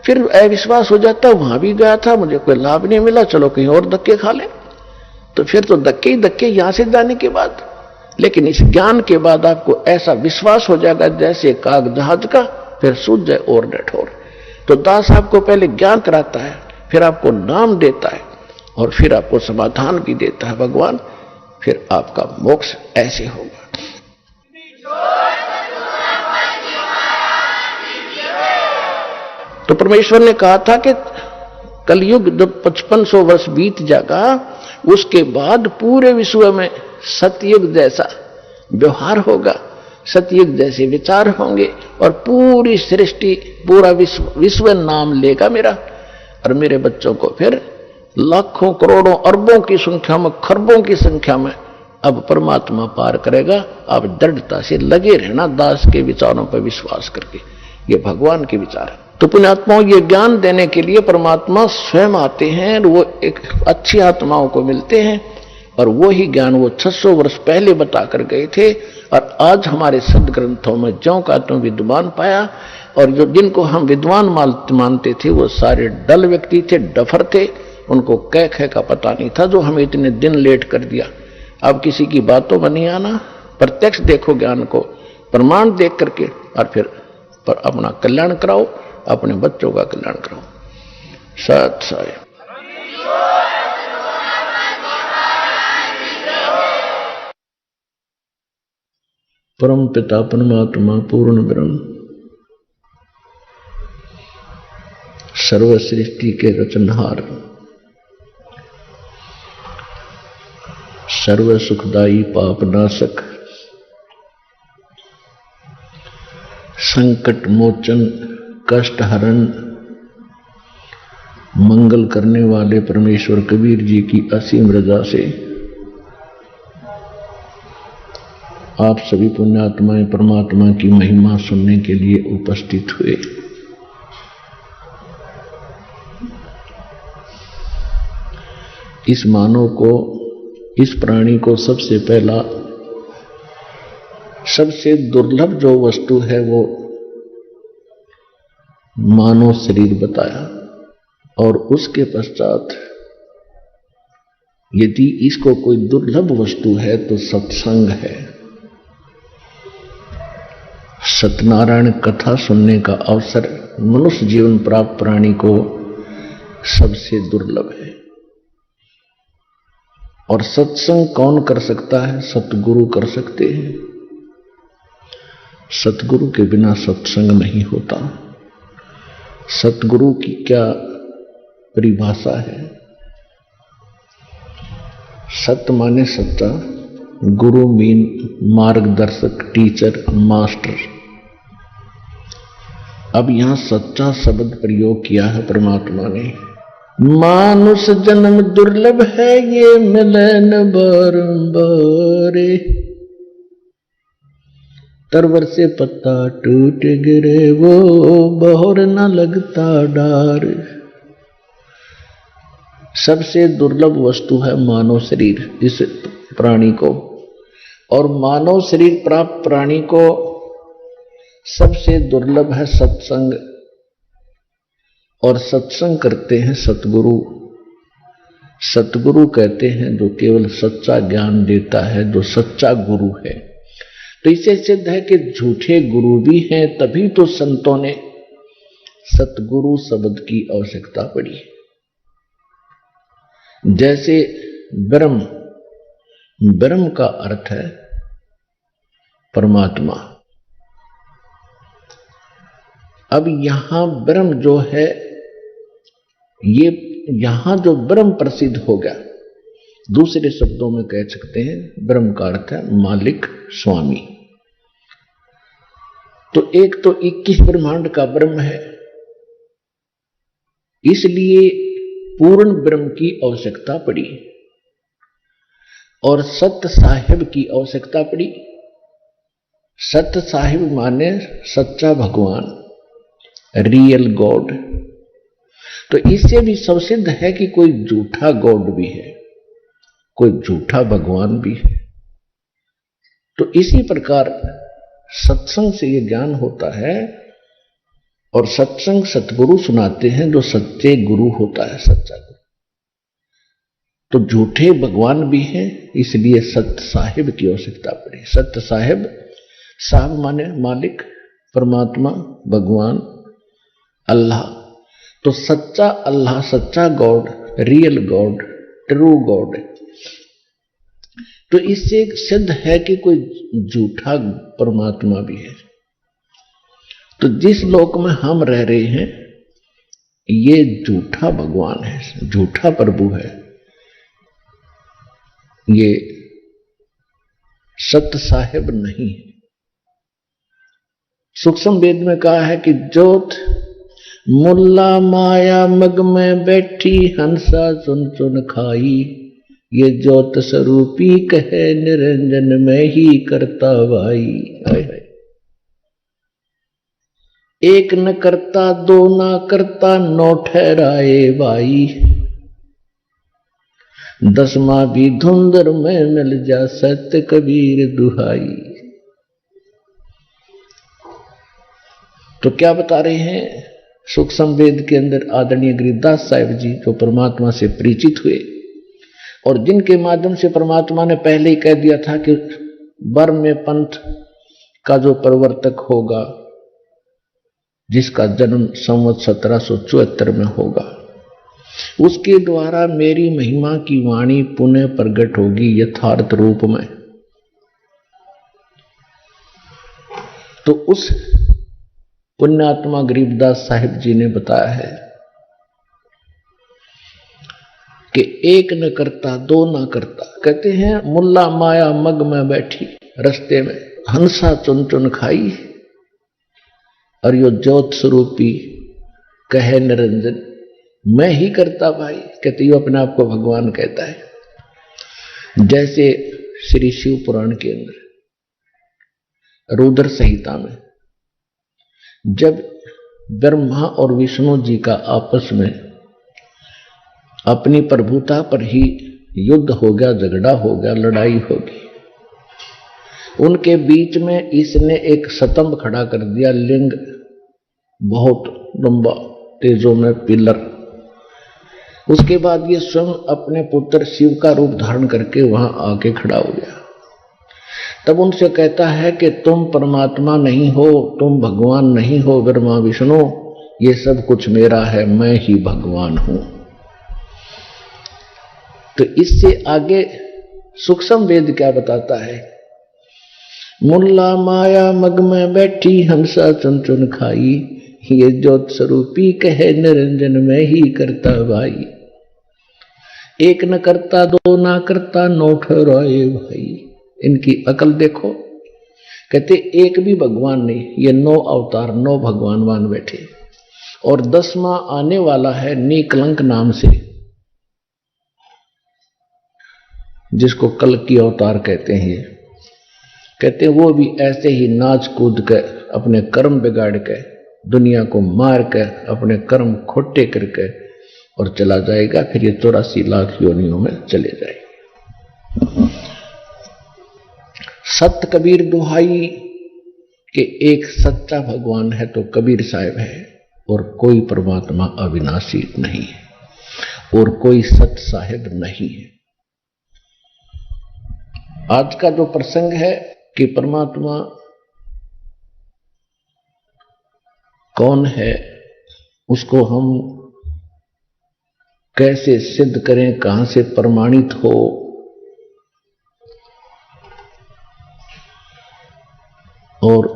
फिर अविश्वास हो जाता है, वहां भी गया था मुझे कोई लाभ नहीं मिला, चलो कहीं और धक्के खा ले। तो फिर तो धक्के ही धक्के यहां से जाने के बाद। लेकिन इस ज्ञान के बाद आपको ऐसा विश्वास हो जाएगा जैसे काग जहाज का, फिर सूझ जाए और न ठोर। तो दास आपको पहले ज्ञान कराता है, फिर आपको नाम देता है और फिर आपको समाधान भी देता है भगवान, फिर आपका मोक्ष ऐसे होगा। तो परमेश्वर ने कहा था कि कलयुग जब 5500 वर्ष बीत जाएगा, उसके बाद पूरे विश्व में सतयुग जैसा व्यवहार होगा, सतयुग जैसे विचार होंगे और पूरी सृष्टि, पूरा विश्व नाम लेगा मेरा। और मेरे बच्चों को फिर लाखों करोड़ों अरबों की संख्या में, खरबों की संख्या में अब परमात्मा पार करेगा। आप दृढ़ता से लगे रहना दास के विचारों पर विश्वास करके, ये भगवान के विचार है। तो पुण्यात्माओं, ये ज्ञान देने के लिए परमात्मा स्वयं आते हैं, वो एक अच्छी आत्माओं को मिलते हैं और वो ही ज्ञान वो 600 वर्ष पहले बता कर गए थे और आज हमारे सदग्रंथों में ज्यों का त्यों विद्वान पाया। और जो जिनको हम विद्वान मानते थे वो सारे डल व्यक्ति थे, डफर थे, उनको कह ख का पता नहीं था, जो हमें इतने दिन लेट कर दिया। अब किसी की बातों में नहीं आना, प्रत्यक्ष देखो ज्ञान को, प्रमाण देख करके और फिर पर अपना कल्याण कराओ, अपने बच्चों का कल्याण कराओ। सत साहिब। परम पिता परमात्मा पूर्ण ब्रह्म सर्व सृष्टि के रचनहार, सर्व सुखदाई पाप नाशक, संकट मोचन, कष्ट हरण, मंगल करने वाले परमेश्वर कबीर जी की असीम रजा से आप सभी पुण्यात्माएं परमात्मा की महिमा सुनने के लिए उपस्थित हुए। इस मानव को, इस प्राणी को सबसे पहला, सबसे दुर्लभ जो वस्तु है वो मानव शरीर बताया, और उसके पश्चात यदि इसको कोई दुर्लभ वस्तु है तो सत्संग है। सत्यनारायण कथा सुनने का अवसर मनुष्य जीवन प्राप्त प्राणी को सबसे दुर्लभ है। और सत्संग कौन कर सकता है? सतगुरु कर सकते हैं। सतगुरु के बिना सत्संग नहीं होता। सतगुरु की क्या परिभाषा है? सत्य माने सच्चा, गुरु मीन मार्गदर्शक, टीचर, मास्टर। अब यहां सच्चा शब्द प्रयोग किया है परमात्मा ने। मानुष जन्म दुर्लभ है, ये मिलन बारंबार, तरवर से पत्ता टूट गिरे वो बहोर न लगता डार। सबसे दुर्लभ वस्तु है मानव शरीर इस प्राणी को, और मानव शरीर प्राप्त प्राणी को सबसे दुर्लभ है सत्संग। और सत्संग करते हैं सतगुरु। सतगुरु कहते हैं जो केवल सच्चा ज्ञान देता है, जो सच्चा गुरु है। तो इससे सिद्ध है कि झूठे गुरु भी हैं, तभी तो संतों ने सतगुरु शब्द की आवश्यकता पड़ी। जैसे ब्रह्म, ब्रह्म का अर्थ है परमात्मा। अब यहां ब्रह्म जो है, ये यहां जो ब्रह्म प्रसिद्ध हो गया, दूसरे शब्दों में कह सकते हैं ब्रह्म का अर्थ है मालिक, स्वामी। तो एक तो 21 ब्रह्मांड का ब्रह्म है, इसलिए पूर्ण ब्रह्म की आवश्यकता पड़ी और सत्य साहिब की आवश्यकता पड़ी। सत्य साहिब माने सच्चा भगवान, रियल गॉड। तो इससे भी सुसिद्ध है कि कोई झूठा गॉड भी है, कोई झूठा भगवान भी है। तो इसी प्रकार सत्संग से यह ज्ञान होता है, और सत्संग सतगुरु सुनाते हैं जो सच्चे गुरु होता है, सच्चा गुरु। तो झूठे भगवान भी हैं, इसलिए सत्य साहिब की आवश्यकता पड़ी। सत्य साहिब, साहब माने मालिक, परमात्मा, भगवान, अल्लाह। तो सच्चा अल्लाह, सच्चा God, real God, true God. तो इससे सिद्ध है कि कोई झूठा परमात्मा भी है। तो जिस लोक में हम रह रहे हैं, ये झूठा भगवान है, झूठा प्रभु है। ये सत्य साहिब नहीं है। सूक्ष्म वेद में कहा है कि ज्योत मुल्ला माया मग में बैठी, हंसा चुन चुन खाई। ये ज्योत स्वरूपी कहे निरंजन में ही करता भाई। हाय हाय। एक न करता, दो ना करता, नौ ठहराए भाई। दसवां भी धुंधर में मिल जा, सत्य कबीर दुहाई। तो क्या बता रहे हैं? सूक्ष्म वेद के अंदर आदरणीय गरीबदास साहिब जी जो परमात्मा से परिचित हुए और जिनके माध्यम से परमात्मा ने पहले ही कह दिया था कि बर्म में पंथ का जो प्रवर्तक होगा, जिसका जन्म संवत 1774 में होगा, उसके द्वारा मेरी महिमा की वाणी पुनः प्रकट होगी यथार्थ रूप में। तो उस पुण्यात्मा गरीबदास साहिब जी ने बताया है कि एक न करता दो न करता। कहते हैं मुल्ला माया मग में बैठी रस्ते में हंसा चुन चुन खाई और यो ज्योत स्वरूपी कहे निरंजन मैं ही करता भाई। कहते यो अपने आप को भगवान कहता है। जैसे श्री शिव पुराण के अंदर रुद्र संहिता में जब ब्रह्मा और विष्णु जी का आपस में अपनी प्रभुता पर ही युद्ध हो गया, झगड़ा हो गया, लड़ाई होगी, उनके बीच में इसने एक स्तंभ खड़ा कर दिया, लिंग बहुत लंबा तेजों में पिलर। उसके बाद ये स्वयं अपने पुत्र शिव का रूप धारण करके वहां आके खड़ा हो गया। तब उनसे कहता है कि तुम परमात्मा नहीं हो, तुम भगवान नहीं हो ब्रह्मा विष्णु, ये सब कुछ मेरा है, मैं ही भगवान हूं। तो इससे आगे सूक्ष्म वेद क्या बताता है, मुल्ला माया मग में बैठी हंसा चुन चुन खाई, ये ज्योत स्वरूपी कहे निरंजन में ही करता भाई। एक न करता दो ना करता नौ ठहराए भाई। इनकी अकल देखो। कहते एक भी भगवान नहीं, ये 9 अवतार 9 भगवान बैठे और 10वां आने वाला है निकलंक नाम से, जिसको कल की अवतार कहते हैं। कहते वो भी ऐसे ही नाच कूद कर अपने कर्म बिगाड़ के दुनिया को मार कर अपने कर्म खोटे करके और चला जाएगा, फिर ये 84 लाख योनियों में चले जाएंगे। सत कबीर दुहाई कि एक सच्चा भगवान है तो कबीर साहिब है, और कोई परमात्मा अविनाशी नहीं है और कोई सत साहिब नहीं है। आज का जो प्रसंग है कि परमात्मा कौन है, उसको हम कैसे सिद्ध करें, कहां से प्रमाणित हो, और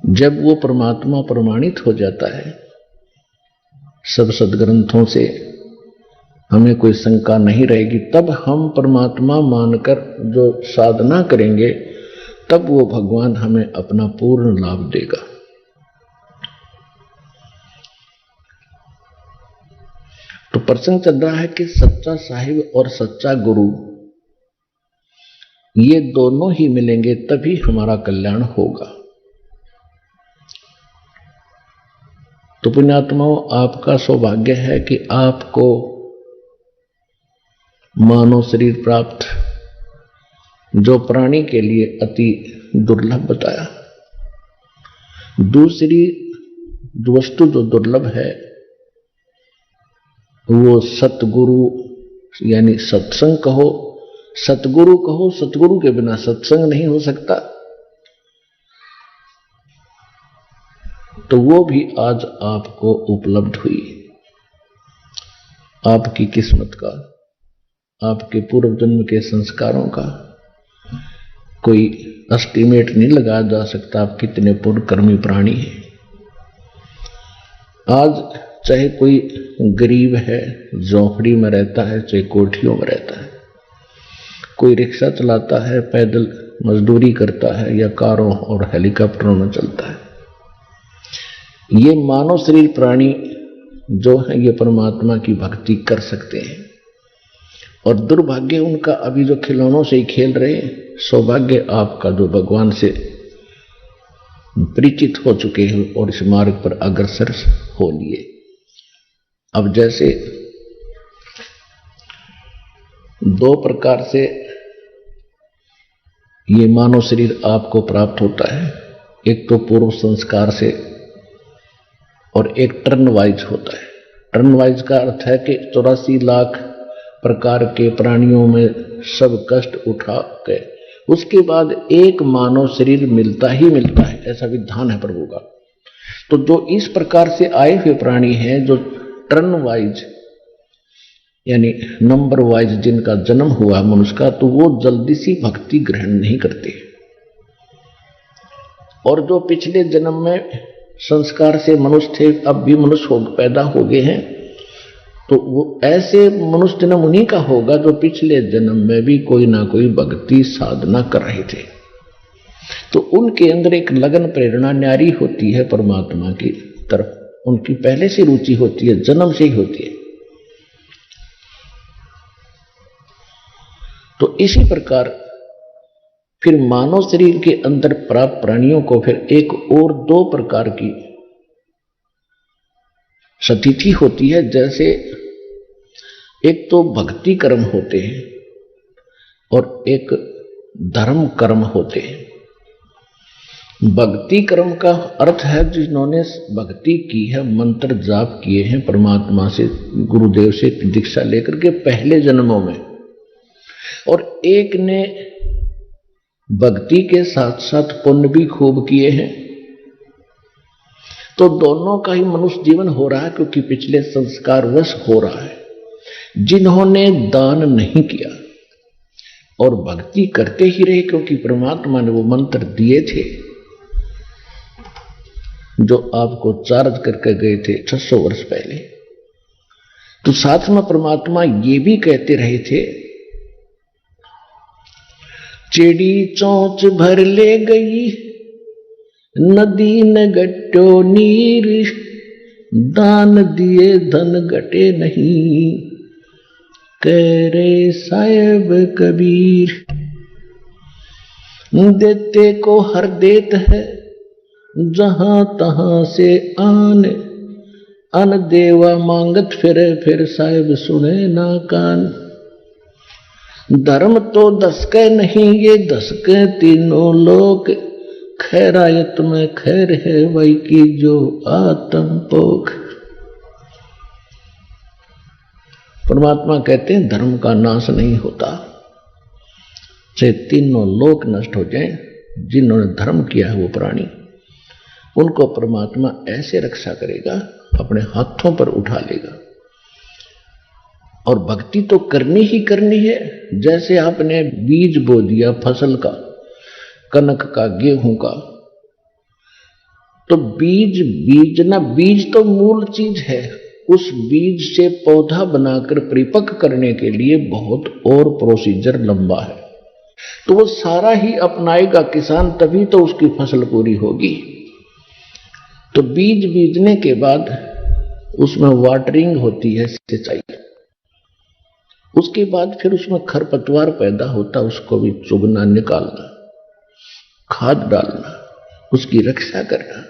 जब वो परमात्मा प्रमाणित हो जाता है सब सदग्रंथों से, हमें कोई शंका नहीं रहेगी। तब हम परमात्मा मानकर जो साधना करेंगे तब वो भगवान हमें अपना पूर्ण लाभ देगा। तो प्रसंग चल रहा है कि सच्चा साहिब और सच्चा गुरु ये दोनों ही मिलेंगे तभी हमारा कल्याण होगा। तो पुण्यात्माओं, आपका सौभाग्य है कि आपको मानव शरीर प्राप्त, जो प्राणी के लिए अति दुर्लभ बताया। दूसरी वस्तु जो दुर्लभ है वो सतगुरु यानी सत्संग कहो, सतगुरु कहो। सतगुरु के बिना सत्संग नहीं हो सकता। तो वो भी आज आपको उपलब्ध हुई। आपकी किस्मत का, आपके पूर्व जन्म के संस्कारों का कोई एस्टीमेट नहीं लगाया जा सकता। आप कितने पुण्यकर्मी प्राणी हैं। आज चाहे कोई गरीब है, झोंपड़ी में रहता है, चाहे कोठियों में रहता है, कोई रिक्शा चलाता है, पैदल मजदूरी करता है, या कारों और हेलीकॉप्टरों में चलता है, ये मानव शरीर प्राणी जो है ये परमात्मा की भक्ति कर सकते हैं। और दुर्भाग्य उनका अभी जो खिलौनों से ही खेल रहे हैं। सौभाग्य आपका जो भगवान से परिचित हो चुके हैं और इस मार्ग पर अग्रसर हो लिए। अब जैसे 2 प्रकार से ये मानव शरीर आपको प्राप्त होता है। एक तो पूर्व संस्कार से और एक टर्न वाइज होता है। टर्न वाइज का अर्थ है कि 84 लाख प्रकार के प्राणियों में सब कष्ट उठा के उसके बाद एक मानव शरीर मिलता ही मिलता है, ऐसा विधान है प्रभु का। तो जो इस प्रकार से आए हुए प्राणी हैं, जो टर्न वाइज यानी नंबर वाइज जिनका जन्म हुआ मनुष्य का, तो वो जल्दी सी भक्ति ग्रहण नहीं करते। और जो पिछले जन्म में संस्कार से मनुष्य थे, अब भी मनुष्य पैदा हो गए हैं, तो वो ऐसे मनुष्य जन्म उन्हीं का होगा जो पिछले जन्म में भी कोई ना कोई भक्ति साधना कर रहे थे। तो उनके अंदर एक लगन प्रेरणा न्यारी होती है परमात्मा की तरफ, उनकी पहले से रुचि होती है, जन्म से ही होती है। तो इसी प्रकार फिर मानव शरीर के अंदर प्राप्त प्राणियों को फिर एक और 2 प्रकार की स्थिति होती है। जैसे एक तो भक्ति कर्म होते हैं और एक धर्म कर्म होते हैं। भक्ति कर्म का अर्थ है जिन्होंने भक्ति की है, मंत्र जाप किए हैं परमात्मा से, गुरुदेव से दीक्षा लेकर के पहले जन्मों में, और एक ने भक्ति के साथ साथ पुण्य भी खूब किए हैं। तो दोनों का ही मनुष्य जीवन हो रहा है, क्योंकि पिछले संस्कार वश हो रहा है। जिन्होंने दान नहीं किया और भक्ति करते ही रहे, क्योंकि परमात्मा ने वो मंत्र दिए थे जो आपको चार्ज करके गए थे 600 वर्ष पहले, तो साथ में परमात्मा ये भी कहते रहे थे, चिड़ी चोंच भर ले गई नदी न गट्टो नीर, दान दिए धन घटे नहीं, कह रे साहेब कबीर। देते को हर देत है जहां तहां से आन, अन देवा मांगत फिर साहेब सुने ना कान। धर्म तो 10 के नहीं, ये 10 के तीनों लोक, खैरायत में खैर है वही की जो आत्म पोख। परमात्मा कहते हैं धर्म का नाश नहीं होता, चाहे तीनों लोक नष्ट हो जाएं, जिन्होंने धर्म किया है वो प्राणी, उनको परमात्मा ऐसे रक्षा करेगा, अपने हाथों पर उठा लेगा। और भक्ति तो करनी ही करनी है। जैसे आपने बीज बो दिया फसल का, कनक का, गेहूं का, तो बीज तो मूल चीज है। उस बीज से पौधा बनाकर परिपक्व करने के लिए बहुत और प्रोसीजर लंबा है, तो वो सारा ही अपनाएगा किसान, तभी तो उसकी फसल पूरी होगी। तो बीज बीजने के बाद उसमें वाटरिंग होती है, सिंचाई, उसके बाद फिर उसमें खरपतवार पैदा होता, उसको भी चुगना, निकालना, खाद डालना, उसकी रक्षा करना,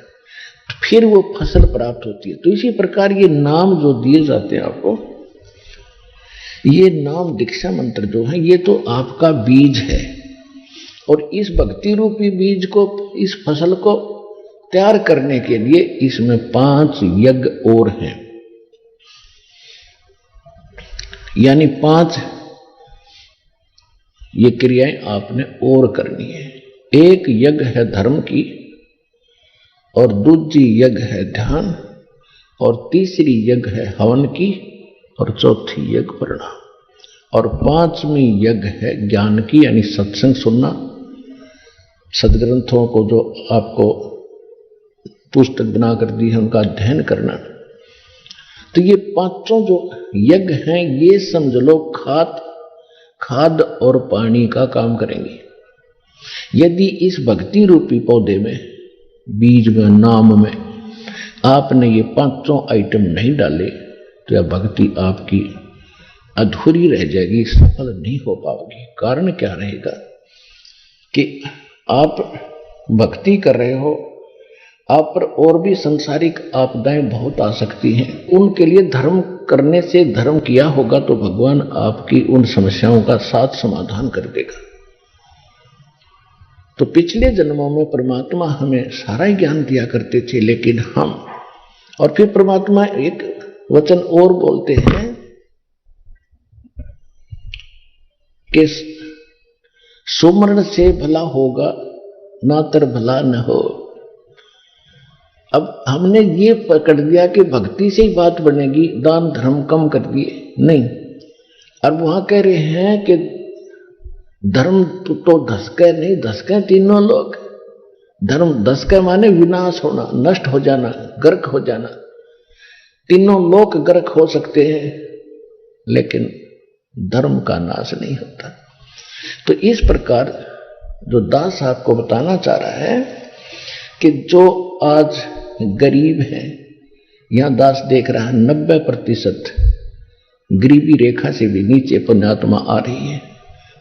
फिर वो फसल प्राप्त होती है। तो इसी प्रकार ये नाम जो दिए जाते हैं आपको, ये नाम दीक्षा मंत्र जो है, ये तो आपका बीज है। और इस भक्ति रूपी बीज को, इस फसल को तैयार करने के लिए इसमें 5 यज्ञ और हैं, यानी 5 ये क्रियाएं आपने और करनी है। एक यज्ञ है धर्म की, और दूसरी यज्ञ है ध्यान, और तीसरी यज्ञ है हवन की, और चौथी यज्ञ प्रणाम, और 5वीं यज्ञ है ज्ञान की, यानी सत्संग सुनना, सदग्रंथों को जो आपको पुस्तक बनाकर दी है उनका अध्ययन करना। तो ये 5 जो यज्ञ हैं, ये समझ लो खाद और पानी का काम करेंगे। यदि इस भक्ति रूपी पौधे में, बीज में, नाम में आपने ये 5 आइटम नहीं डाले, तो यह भक्ति आपकी अधूरी रह जाएगी, सफल नहीं हो पाओगी। कारण क्या रहेगा कि आप भक्ति कर रहे हो, आप पर और भी संसारिक आपदाएं बहुत आ सकती हैं, उनके लिए धर्म करने से, धर्म किया होगा तो भगवान आपकी उन समस्याओं का साथ समाधान कर देगा। तो पिछले जन्मों में परमात्मा हमें सारा ज्ञान दिया करते थे, लेकिन हम और फिर परमात्मा एक वचन और बोलते हैं कि सुमरण से भला होगा नातर भला न हो। अब हमने ये पकड़ दिया कि भक्ति से ही बात बनेगी, दान धर्म कम कर दिए, नहीं। अब वहां कह रहे हैं कि धर्म तो धसके नहीं, धसके तीनों लोग। धर्म धसके माने विनाश होना, नष्ट हो जाना, गर्क हो जाना। तीनों लोग गर्क हो सकते हैं लेकिन धर्म का नाश नहीं होता। तो इस प्रकार जो दास साहब को बताना चाह रहा है कि जो आज गरीब है, यहां दास देख रहा है 90% गरीबी रेखा से भी नीचे पुण्यात्मा आ रही है,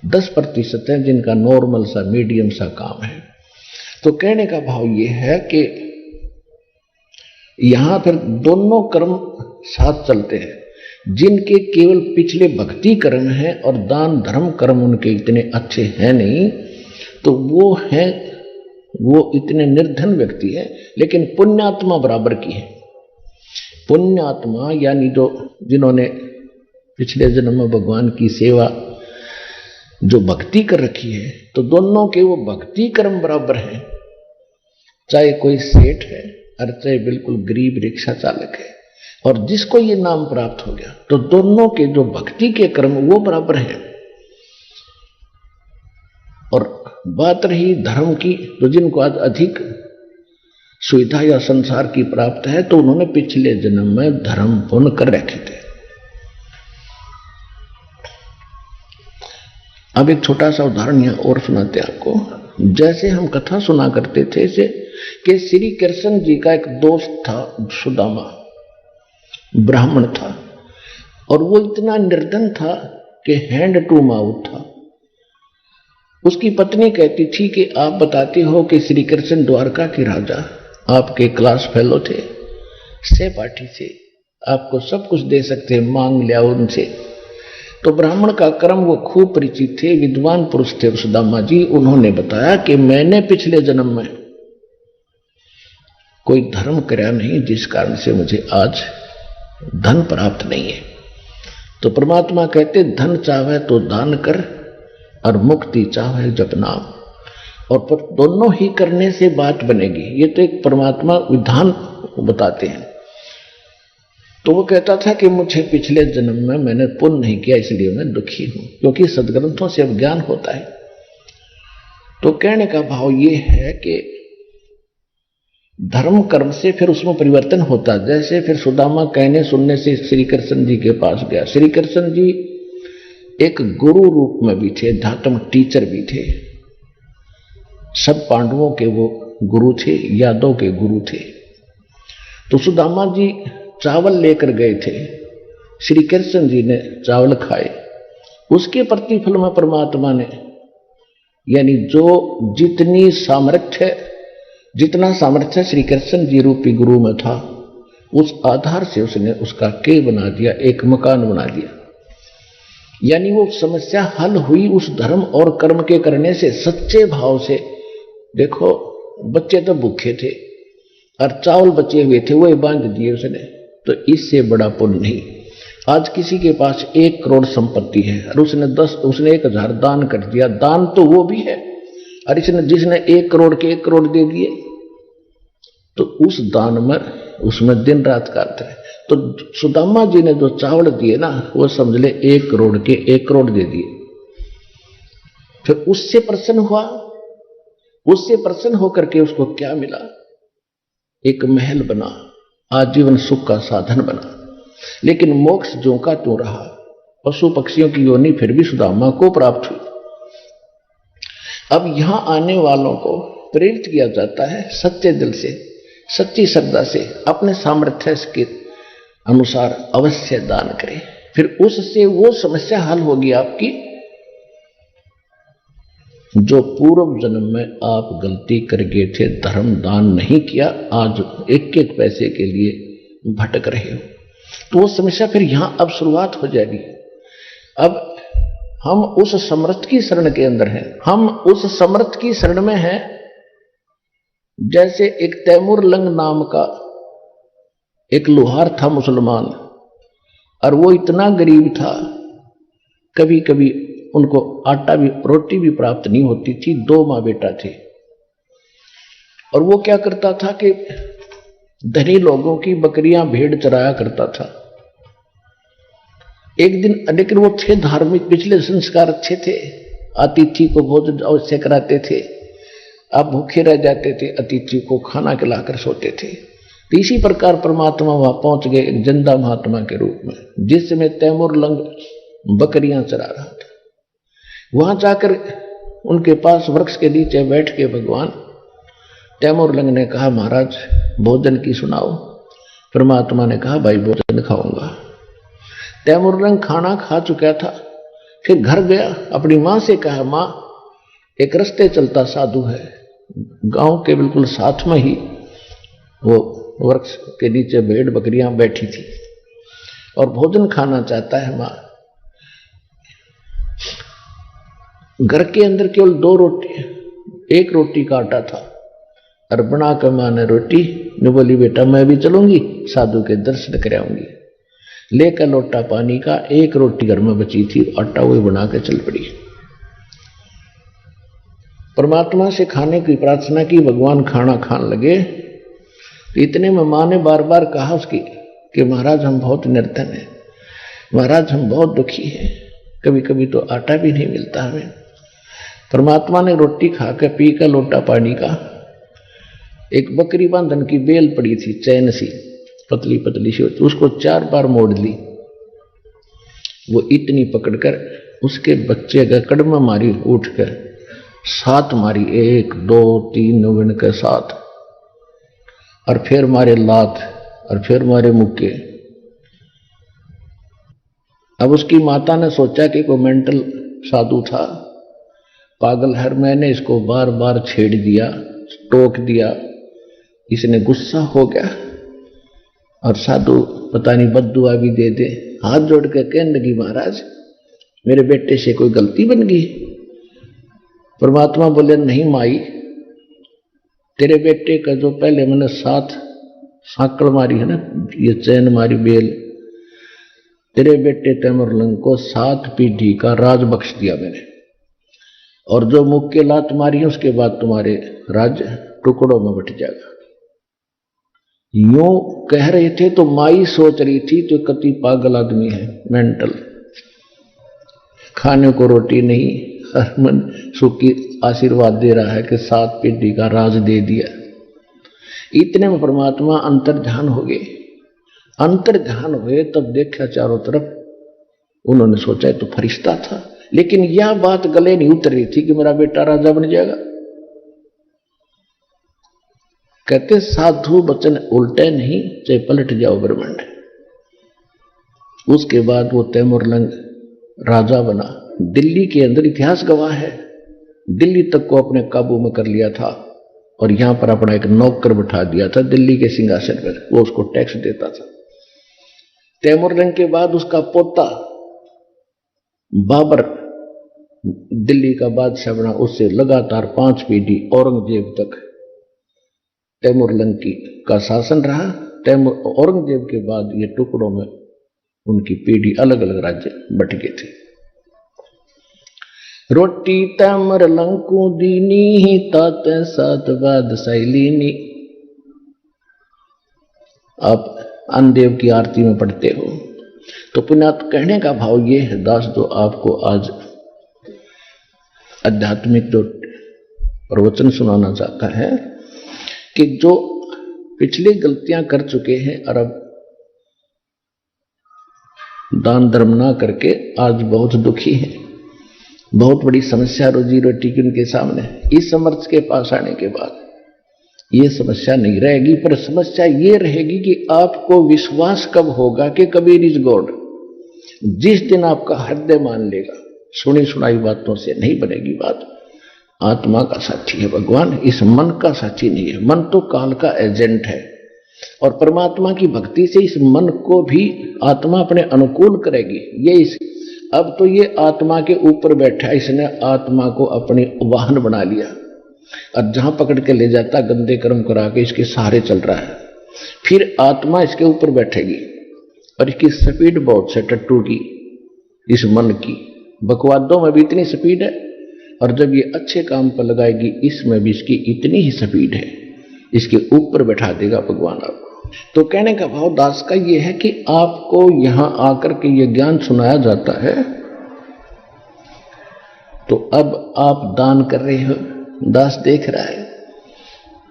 10% है जिनका नॉर्मल सा मीडियम सा काम है। तो कहने का भाव ये है कि यहां फिर दोनों कर्म साथ चलते हैं। जिनके केवल पिछले भक्ति कर्म हैं और दान धर्म कर्म उनके इतने अच्छे हैं नहीं, तो वो इतने निर्धन व्यक्ति है, लेकिन पुण्यात्मा बराबर की है। पुण्यात्मा यानी जो जिन्होंने पिछले जन्म में भगवान की सेवा जो भक्ति कर रखी है, तो दोनों के वो भक्ति कर्म बराबर हैं। चाहे कोई सेठ है और चाहे बिल्कुल गरीब रिक्शा चालक है, और जिसको ये नाम प्राप्त हो गया, तो दोनों के जो भक्ति के कर्म वो बराबर हैं। और बात रही धर्म की, तो जिनको आज अधिक सुविधा या संसार की प्राप्त है, तो उन्होंने पिछले जन्म में धर्म पुण्य कर रखे थे। अब एक छोटा सा उदाहरण यहां और सुनाते आपको। जैसे हम कथा सुना करते थे से कि श्री कृष्ण जी का एक दोस्त था सुदामा, ब्राह्मण था, और वो इतना निर्धन था कि हैंड टू माउथ था। उसकी पत्नी कहती थी कि आप बताते हो कि श्री कृष्ण द्वारका के राजा, आपके क्लास फेलो थे, सहपाठी थे, आपको सब कुछ दे सकते, मांग लिया उनसे। तो ब्राह्मण का कर्म वो खूब परिचित थे, विद्वान पुरुष थे सुदामा जी। उन्होंने बताया कि मैंने पिछले जन्म में कोई धर्म कराया नहीं, जिस कारण से मुझे आज धन प्राप्त नहीं है। तो परमात्मा कहते धन चाहे तो दान कर और मुक्ति चाहे जप नाम, और पर दोनों ही करने से बात बनेगी। ये तो एक परमात्मा विधान बताते हैं। तो वो कहता था कि मुझे पिछले जन्म में मैंने पुण्य नहीं किया, इसलिए मैं दुखी हूं, क्योंकि सदग्रंथों से अब ज्ञान होता है। तो कहने का भाव ये है कि धर्म कर्म से फिर उसमें परिवर्तन होता। जैसे फिर सुदामा कहने सुनने से श्री कृष्ण जी के पास गया। श्री कृष्ण जी एक गुरु रूप में भी थे, धातम टीचर भी थे। सब पांडवों के वो गुरु थे, यादव के गुरु थे। तो सुदामा जी चावल लेकर गए थे, श्री कृष्ण जी ने चावल खाए। उसके प्रतिफल में परमात्मा ने, यानी जो जितना सामर्थ्य श्री कृष्ण जी रूपी गुरु में था, उस आधार से उसने उसका के बना दिया, एक मकान बना दिया। यानी वो समस्या हल हुई उस धर्म और कर्म के करने से, सच्चे भाव से। देखो बच्चे तो भूखे थे और चावल बचे हुए थे, वो बांध दिए उसने, तो इससे बड़ा पुण्य नहीं। आज किसी के पास 1 करोड़ संपत्ति है और उसने 1000 दान कर दिया, दान तो वो भी है, और जिसने 1 करोड़ के 1 करोड़ दे दिए, तो उस दान में उसमें दिन रात का अंतर है। तो सुदामा जी ने जो चावल दिए ना, वो समझ ले 1 करोड़ के 1 करोड़ दे दिए। फिर उससे प्रसन्न हुआ, उससे प्रसन्न होकर के उसको क्या मिला? एक महल बना, आजीवन सुख का साधन बना। लेकिन मोक्ष ज्यों का त्यों रहा, पशु पक्षियों की योनि फिर भी सुदामा को प्राप्त हुई। अब यहां आने वालों को प्रेरित किया जाता है सच्चे दिल से, सच्ची श्रद्धा से, अपने सामर्थ्य के अनुसार अवश्य दान करें, फिर उससे वो समस्या हल होगी आपकी जो पूर्व जन्म में आप गलती कर गए थे, धर्म दान नहीं किया, आज 1-1 पैसे के लिए भटक रहे हो, तो वो समस्या फिर यहां अब शुरुआत हो जाएगी। अब हम उस समर्थ की शरण के अंदर हैं, हम उस समर्थ की शरण में हैं। जैसे एक तैमूर लंग नाम का एक लोहार था मुसलमान, और वो इतना गरीब था, कभी कभी उनको आटा भी रोटी भी प्राप्त नहीं होती थी। 2 माँ बेटा थे, और वो क्या करता था कि धनी लोगों की बकरियां भेड़ चराया करता था। एक दिन, लेकिन वो थे धार्मिक, पिछले संस्कार अच्छे थे, अतिथि को भोजन अवश्य कराते थे, आप भूखे रह जाते थे, अतिथि को खाना खिलाकर सोते थे। तो इसी प्रकार परमात्मा वहां पहुंच गए एक जिंदा महात्मा के रूप में, जिस समय तैमूर लंग बकरियां चरा रहा था। वहां जाकर उनके पास वृक्ष के नीचे बैठ के भगवान तैमूर लंग ने कहा, महाराज भोजन की सुनाओ। परमात्मा ने कहा, भाई भोजन खाऊंगा। तैमूर लंग खाना खा चुका था, फिर घर गया, अपनी मां से कहा, मां एक रास्ते चलता साधु है, गांव के बिल्कुल साथ में ही वो वृक्ष के नीचे भेड़ बकरियां बैठी थी और भोजन खाना चाहता है। मां, घर के अंदर केवल 2 रोटी, 1 रोटी का आटा था, और बना कर मां ने रोटी ने बोली, बेटा मैं भी चलूंगी, साधु के दर्शन कर आऊंगी। लेकर लोटा पानी का, 1 रोटी घर में बची थी, आटा वही बना के चल पड़ी। परमात्मा से खाने की प्रार्थना की, भगवान खाना खाने लगे। इतने में मां ने बार बार कहा उसकी कि महाराज हम बहुत निर्धन हैं, महाराज हम बहुत दुखी हैं, कभी कभी तो आटा भी नहीं मिलता हमें। परमात्मा ने रोटी खाकर पी कर लोटा पानी का, एक बकरी बांधन की बेल पड़ी थी, चैन सी पतली पतली सी, उसको 4 बार मोड़ ली। वो इतनी पकड़कर उसके बच्चे का कड़मा मारी, उठकर 7 मारी, 1 2 3 गिन कर 7, और फिर मारे लात, और फिर मारे मुक्के। अब उसकी माता ने सोचा कि कोई मेंटल साधु था, पागल है, मैंने इसको बार बार छेड़ दिया, टोक दिया, इसने गुस्सा हो गया, और साधु पता नहीं बद्दुआ भी दे दे। हाथ जोड़ कर कहने लगी, महाराज मेरे बेटे से कोई गलती बन गई? परमात्मा बोले, नहीं माई, तेरे बेटे का जो पहले मैंने 7 सांकड़ मारी है ना, ये चैन मारी बेल, तेरे बेटे तैमूर लंग को 7 पीढ़ी का राज बख्श दिया मैंने, और जो मुक्के लात मारी है उसके बाद तुम्हारे राज्य टुकड़ों में बट जाएगा। यूं कह रहे थे तो माई सोच रही थी तो कति पागल आदमी है, मेंटल, खाने को रोटी नहीं, हर मन सुखी आशीर्वाद दे रहा है कि 7 पीढ़ी का राज दे दिया। इतने में परमात्मा अंतर्ध्यान हो गए। अंतर्ध्यान हुए तब देखा चारों तरफ, उन्होंने सोचा तो फरिश्ता था, लेकिन यह बात गले नहीं उतर रही थी कि मेरा बेटा राजा बन जाएगा। कहते साधु वचन उल्टे नहीं, चाहे पलट जाओ ब्रह्मांड। उसके बाद वो तैमूर लंग राजा बना। दिल्ली के अंदर इतिहास गवाह है, दिल्ली तक को अपने काबू में कर लिया था, और यहां पर अपना एक नौकर बिठा दिया था दिल्ली के सिंहासन पर, वो उसको टैक्स देता था। तैमूर लंग के बाद उसका पोता बाबर दिल्ली का बादशाह बना, उससे लगातार 5 पीढ़ी औरंगजेब तक तैमूर लंग का शासन रहा। औरंगजेब के बाद ये टुकड़ों में उनकी पीढ़ी अलग अलग राज्य बट गए थे। रोटी तैमूर लंग को दीनी, ताते 7 बादशाही लीनी। आप अन्नदेव की आरती में पढ़ते हो तो पुण्यात कहने का भाव ये है, दास जो आपको आज आध्यात्मिक जो प्रवचन सुनाना चाहता है कि जो पिछली गलतियां कर चुके हैं और अब दान धर्म ना करके आज बहुत दुखी हैं, बहुत बड़ी समस्या रोजी रोटी की उनके सामने, इस समर्थ के पास आने के बाद ये समस्या नहीं रहेगी। पर समस्या ये रहेगी कि आपको विश्वास कब होगा कि कबीर इज गॉड। जिस दिन आपका हृदय मान लेगा, सुनी सुनाई बातों से नहीं बनेगी बात। आत्मा का साक्षी है भगवान, इस मन का साक्षी नहीं है। मन तो काल का एजेंट है, और परमात्मा की भक्ति से इस मन को भी आत्मा अपने अनुकूल करेगी। अब तो ये आत्मा के ऊपर बैठा है, इसने आत्मा को अपनी वाहन बना लिया, और जहां पकड़ के ले जाता गंदे कर्म करा के इसके सहारे चल रहा है। फिर आत्मा इसके ऊपर बैठेगी और इसकी स्पीड बहुत है टट्टू की, इस मन की। बकवादों में भी इतनी स्पीड है, और जब ये अच्छे काम पर लगाएगी इसमें भी इसकी इतनी ही स्पीड है, इसके ऊपर बैठा देगा भगवान आपको। तो कहने का भाव दास का ये है कि आपको यहां आकर के ये ज्ञान सुनाया जाता है, तो अब आप दान कर रहे हो, दास देख रहा है,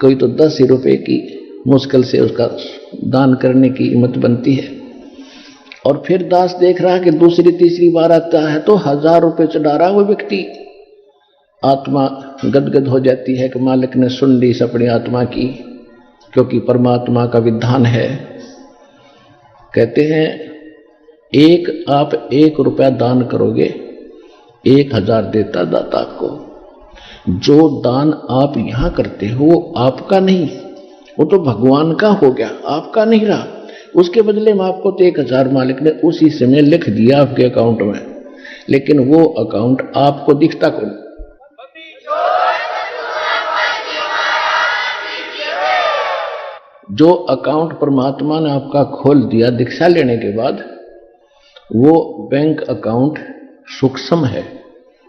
कोई तो 10 रुपए की मुश्किल से उसका दान करने की हिम्मत बनती है, और फिर दास देख रहा है कि दूसरी तीसरी बार आता है तो 1000 रुपए चढ़ा रहा वो व्यक्ति। आत्मा गदगद हो जाती है कि मालिक ने सुन ली इस अपनी आत्मा की, क्योंकि परमात्मा का विधान है। कहते हैं आप 1 रुपया दान करोगे, 1000 देता दाता को। जो दान आप यहां करते हो वो आपका नहीं, वो तो भगवान का हो गया, आपका नहीं रहा। उसके बदले में आपको तो 1000 मालिक ने उसी समय लिख दिया आपके अकाउंट में, लेकिन वो अकाउंट आपको दिखता कौन? जो अकाउंट परमात्मा ने आपका खोल दिया दीक्षा लेने के बाद, वो बैंक अकाउंट सूक्ष्म है।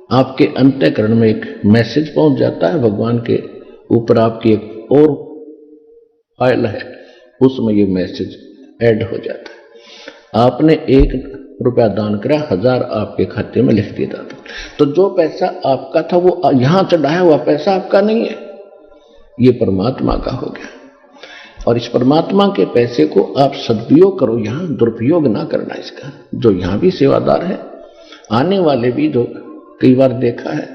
आपके अंतःकरण में एक मैसेज पहुंच जाता है, भगवान के ऊपर आपकी एक और फाइल है, उसमें ये मैसेज ऐड हो जाता है। आपने 1 रुपया दान करा, 1000 आपके खाते में लिख दिया था। तो जो पैसा आपका था वो यहां चढ़ाया हुआ पैसा आपका नहीं है, ये परमात्मा का हो गया। और इस परमात्मा के पैसे को आप सदुपयोग करो, यहां दुरुपयोग ना करना इसका। जो यहां भी सेवादार है, आने वाले भी जो कई बार देखा है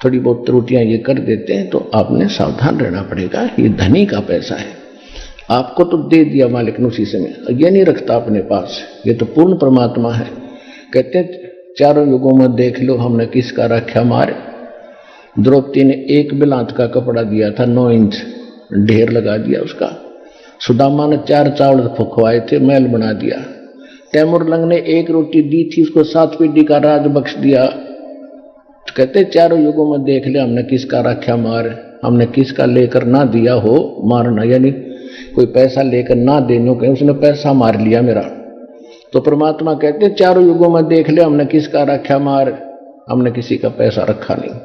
थोड़ी बहुत त्रुटियां ये कर देते हैं, तो आपने सावधान रहना पड़ेगा। ये धनी का पैसा है, आपको तो दे दिया मालिक ने उसी समय, ये नहीं रखता अपने पास, ये तो पूर्ण परमात्मा है। कहते हैं चारों युगों में देख लो हमने किसका रखा मारे। द्रौपदी ने 1 बिलात का कपड़ा दिया था, 9 इंच ढेर लगा दिया उसका। सुदामा ने 4 चावल खुआए थे, महल बना दिया। तैमूर लंग ने 1 रोटी दी थी, उसको 7 पीढ़ी का राज बख्श दिया। तो कहते चारों युगों में देख ले हमने किसका रखा मार, हमने किसका लेकर ना दिया हो मारना, यानी कोई पैसा लेकर ना देने के उसने पैसा मार लिया मेरा। तो परमात्मा कहते चारों युगों में देख ले हमने किसका रखा मार, हमने किसी का पैसा रखा नहीं।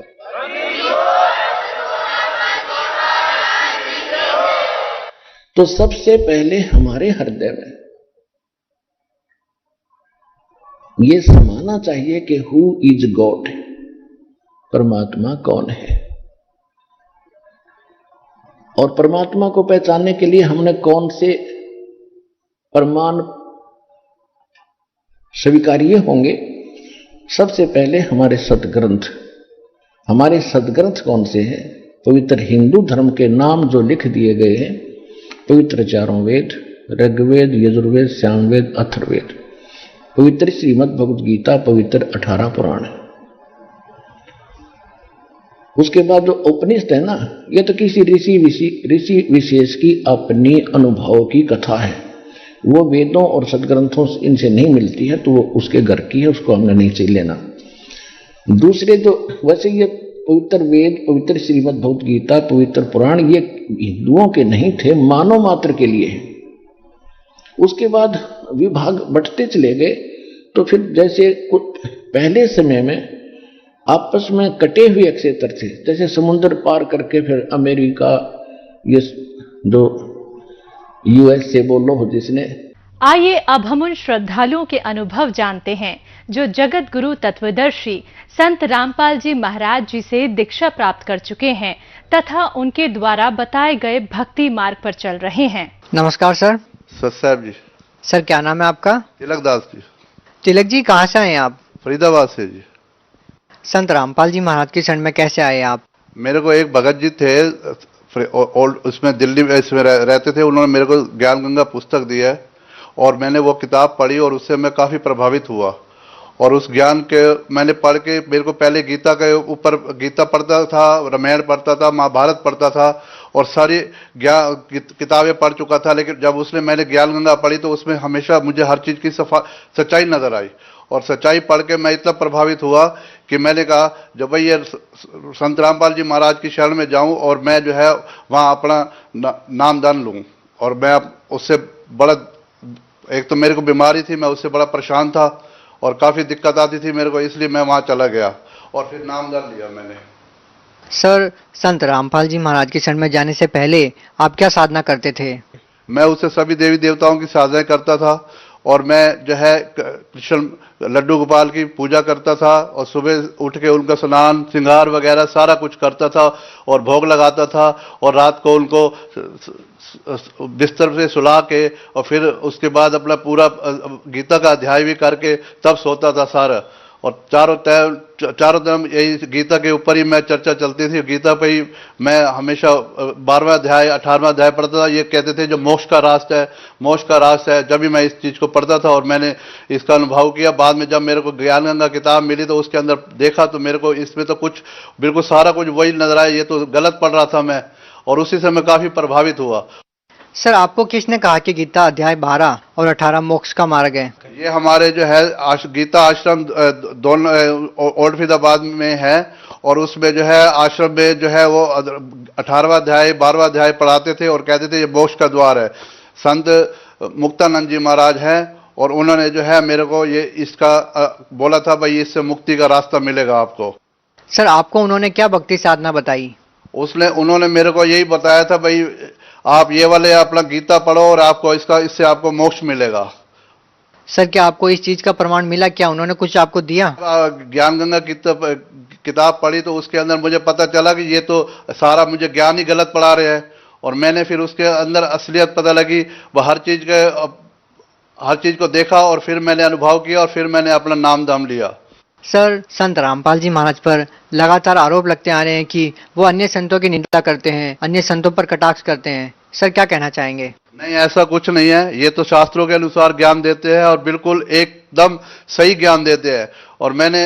तो सबसे पहले हमारे हृदय में ये समाना चाहिए कि हु इज गॉड, परमात्मा कौन है। और परमात्मा को पहचानने के लिए हमने कौन से प्रमाण स्वीकार्य होंगे? सबसे पहले हमारे सदग्रंथ। हमारे सदग्रंथ कौन से हैं? पवित्र हिंदू धर्म के नाम जो लिख दिए गए हैं, पवित्र 4 वेद, ऋग्वेद, यजुर्वेद, सामवेद, अथर्ववेद, पवित्र श्रीमद् भगवद गीता, पवित्र 18 पुराण। उसके बाद जो उपनिषद है ना, ये तो किसी ऋषि विशेष की अपनी अनुभव की कथा है, वो वेदों और सदग्रंथों से इनसे नहीं मिलती है, तो वो उसके घर की है, उसको हमने नहीं चाहिए लेना। दूसरे तो वैसे ये पवित्र वेद, पवित्र श्रीमद् भगवद गीता, पवित्र पुराण, ये हिंदुओं के नहीं थे, मानव मात्र के लिए है। उसके बाद विभाग बढ़ते चले गए, तो फिर जैसे कुछ पहले समय में आपस में कटे हुए क्षेत्र थे, जैसे समुद्र पार करके फिर अमेरिका, ये जो यूएस से बोलो हो जिसने। आइए अब हम उन श्रद्धालुओं के अनुभव जानते हैं जो जगत गुरु तत्वदर्शी संत रामपाल जी महाराज जी से दीक्षा प्राप्त कर चुके हैं तथा उनके द्वारा बताए गए भक्ति मार्ग पर चल रहे हैं। नमस्कार सर। साहब जी। सर क्या नाम है आपका? तिलक दास जी। तिलक जी कहाँ से आए आप? फरीदाबाद से जी। संत रामपाल जी महाराज के शरण में कैसे आए आप? मेरे को एक भगत जी थे और उसमें दिल्ली में इसमें रहते थे, उन्होंने मेरे को ज्ञान गंगा पुस्तक दी है और मैंने वो किताब पढ़ी और उससे मैं काफ़ी प्रभावित हुआ। और उस ज्ञान के मैंने पढ़ के, मेरे को पहले गीता के ऊपर गीता पढ़ता था, रामायण पढ़ता था, महाभारत पढ़ता था और सारी किताबें पढ़ चुका था, लेकिन जब उसने मैंने ज्ञान गंगा पढ़ी तो उसमें हमेशा मुझे हर चीज़ की सच्चाई नजर आई। और सच्चाई पढ़ के मैं इतना प्रभावित हुआ कि मैंने कहा जब भाई ये संत रामपाल जी महाराज की शरण में जाऊं और मैं जो है वहाँ अपना नामदान लूँ। और मैं उससे बड़ा, एक तो मेरे को बीमारी थी, मैं उससे बड़ा परेशान था और काफ़ी दिक्कत आती थी मेरे को, इसलिए मैं वहाँ चला गया और फिर नामदान लिया मैंने। सर, संत रामपाल जी महाराज की शरण में जाने से पहले आप क्या साधना करते थे? मैं उससे सभी देवी देवताओं की साधनाएं करता था और मैं जो है कृष्ण लड्डू गोपाल की पूजा करता था और सुबह उठ के उनका स्नान श्रृंगार वगैरह सारा कुछ करता था और भोग लगाता था और रात को उनको बिस्तर से सुला के और फिर उसके बाद अपना पूरा गीता का अध्याय भी करके तब सोता था सारा। और चारों टाइम यही गीता के ऊपर ही मैं चर्चा चलती थी, गीता पे ही मैं हमेशा 12वां अध्याय 18वां अध्याय पढ़ता था। ये कहते थे जो मोक्ष का रास्ता है, मोक्ष का रास्ता है। जब भी मैं इस चीज़ को पढ़ता था और मैंने इसका अनुभव किया, बाद में जब मेरे को ज्ञान गंगा किताब मिली तो उसके अंदर देखा तो मेरे को इसमें तो कुछ बिल्कुल सारा कुछ वही नजर आया, ये तो गलत पढ़ रहा था मैं, और उसी से मैं काफ़ी प्रभावित हुआ। सर, आपको किसने कहा कि गीता अध्याय 12 और 18 मोक्ष का मार्ग है? ये हमारे जो है गीता आश्रम दोनों ओल्ड फरीदाबाद में है और उसमें जो है आश्रम में जो है वो 18वां अध्याय 12वां अध्याय पढ़ाते थे और कहते थे ये मोक्ष का द्वार है। संत मुक्तानंद जी महाराज हैं और उन्होंने जो है मेरे को ये इसका बोला था, भाई इससे मुक्ति का रास्ता मिलेगा आपको। सर, आपको उन्होंने क्या भक्ति साधना बताई? उन्होंने मेरे को यही बताया था, भाई आप ये वाले अपना गीता पढ़ो और आपको इससे आपको मोक्ष मिलेगा। सर, क्या आपको इस चीज का प्रमाण मिला? क्या उन्होंने कुछ आपको दिया? ज्ञान गंगा किताब पढ़ी तो उसके अंदर मुझे पता चला कि ये तो सारा मुझे ज्ञान ही गलत पढ़ा रहे हैं और मैंने फिर उसके अंदर असलियत पता लगी, वह हर चीज को देखा और फिर मैंने अनुभव किया और फिर मैंने अपना नाम दाम लिया। सर, संत रामपाल जी महाराज पर लगातार आरोप लगते आ रहे हैं कि वो अन्य संतों की निंदा करते हैं, अन्य संतों पर कटाक्ष करते हैं। सर, क्या कहना चाहेंगे? नहीं, ऐसा कुछ नहीं है। ये तो शास्त्रों के अनुसार ज्ञान देते हैं और बिल्कुल एकदम सही ज्ञान देते हैं। और मैंने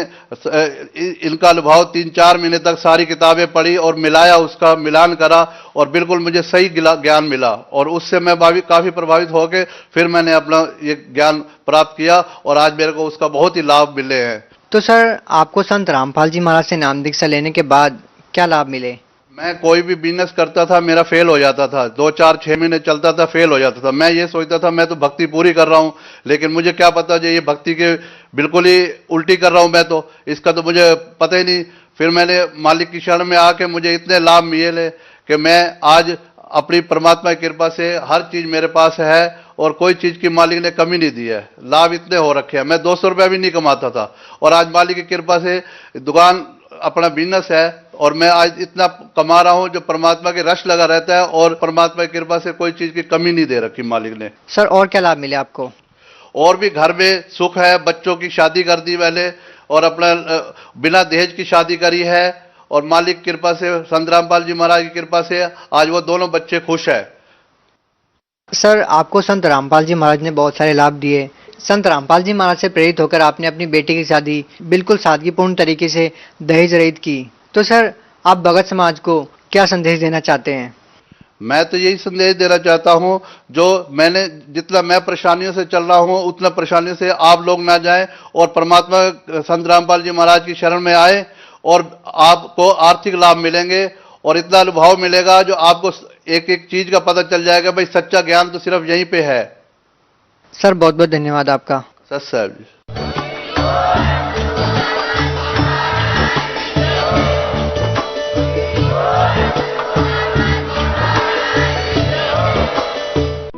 इनका अनुभव 3-4 महीने तक सारी किताबें पढ़ी और मिलाया, उसका मिलान करा और बिल्कुल मुझे सही ज्ञान मिला और उससे मैं काफ़ी प्रभावित होकर फिर मैंने अपना ये ज्ञान प्राप्त किया और आज मेरे को उसका बहुत ही लाभ मिले हैं। तो सर, आपको संत रामपाल जी महाराज से नाम दीक्षा लेने के बाद क्या लाभ मिले? मैं कोई भी बिजनेस करता था मेरा फेल हो जाता था, 2-4-6 महीने चलता था, फेल हो जाता था। मैं ये सोचता था मैं तो भक्ति पूरी कर रहा हूँ, लेकिन मुझे क्या पता जो ये भक्ति के बिल्कुल ही उल्टी कर रहा हूँ मैं, तो इसका तो मुझे पता ही नहीं। फिर मैंने मालिक की शरण में आके मुझे इतने लाभ मिले कि मैं आज अपनी परमात्मा की कृपा से हर चीज मेरे पास है और कोई चीज की मालिक ने कमी नहीं दी है। लाभ इतने हो रखे हैं, मैं 200 रुपया भी नहीं कमाता था और आज मालिक की कृपा से दुकान अपना बिजनेस है और मैं आज इतना कमा रहा हूं जो परमात्मा के रश लगा रहता है और परमात्मा की कृपा से कोई चीज की कमी नहीं दे रखी मालिक ने। सर, और क्या लाभ मिले आपको? और भी घर में सुख है, बच्चों की शादी कर दी मैंने और अपना बिना दहेज की शादी करी है और मालिक की कृपा से, संत रामपाल जी महाराज की कृपा से आज वो दोनों बच्चे खुश है। सर, आपको संत रामपाल जी महाराज ने बहुत सारे लाभ दिए। संत रामपाल जी महाराज से प्रेरित होकर आपने अपनी बेटी की शादी बिल्कुल सादगीपूर्ण तरीके से दहेज रहित की। तो सर, आप भगत समाज को क्या संदेश देना चाहते हैं? मैं तो यही संदेश देना चाहता हूं, जो मैंने जितना मैं परेशानियों से चल रहा हूं उतना परेशानियों से आप लोग ना जाएं और परमात्मा संत रामपाल जी महाराज की शरण में आए और आपको आर्थिक लाभ मिलेंगे और इतना अनुभव मिलेगा जो आपको एक एक चीज का पता चल जाएगा, भाई सच्चा ज्ञान तो सिर्फ यहीं पे है। सर, बहुत बहुत धन्यवाद आपका। सच साहब जी।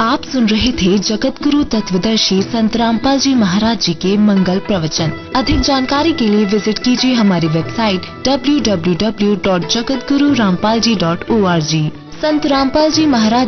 आप सुन रहे थे जगत गुरु तत्वदर्शी संत रामपाल जी महाराज जी के मंगल प्रवचन। अधिक जानकारी के लिए विजिट कीजिए हमारी वेबसाइट www.jagatgururampalji.org। संत रामपाल जी महाराज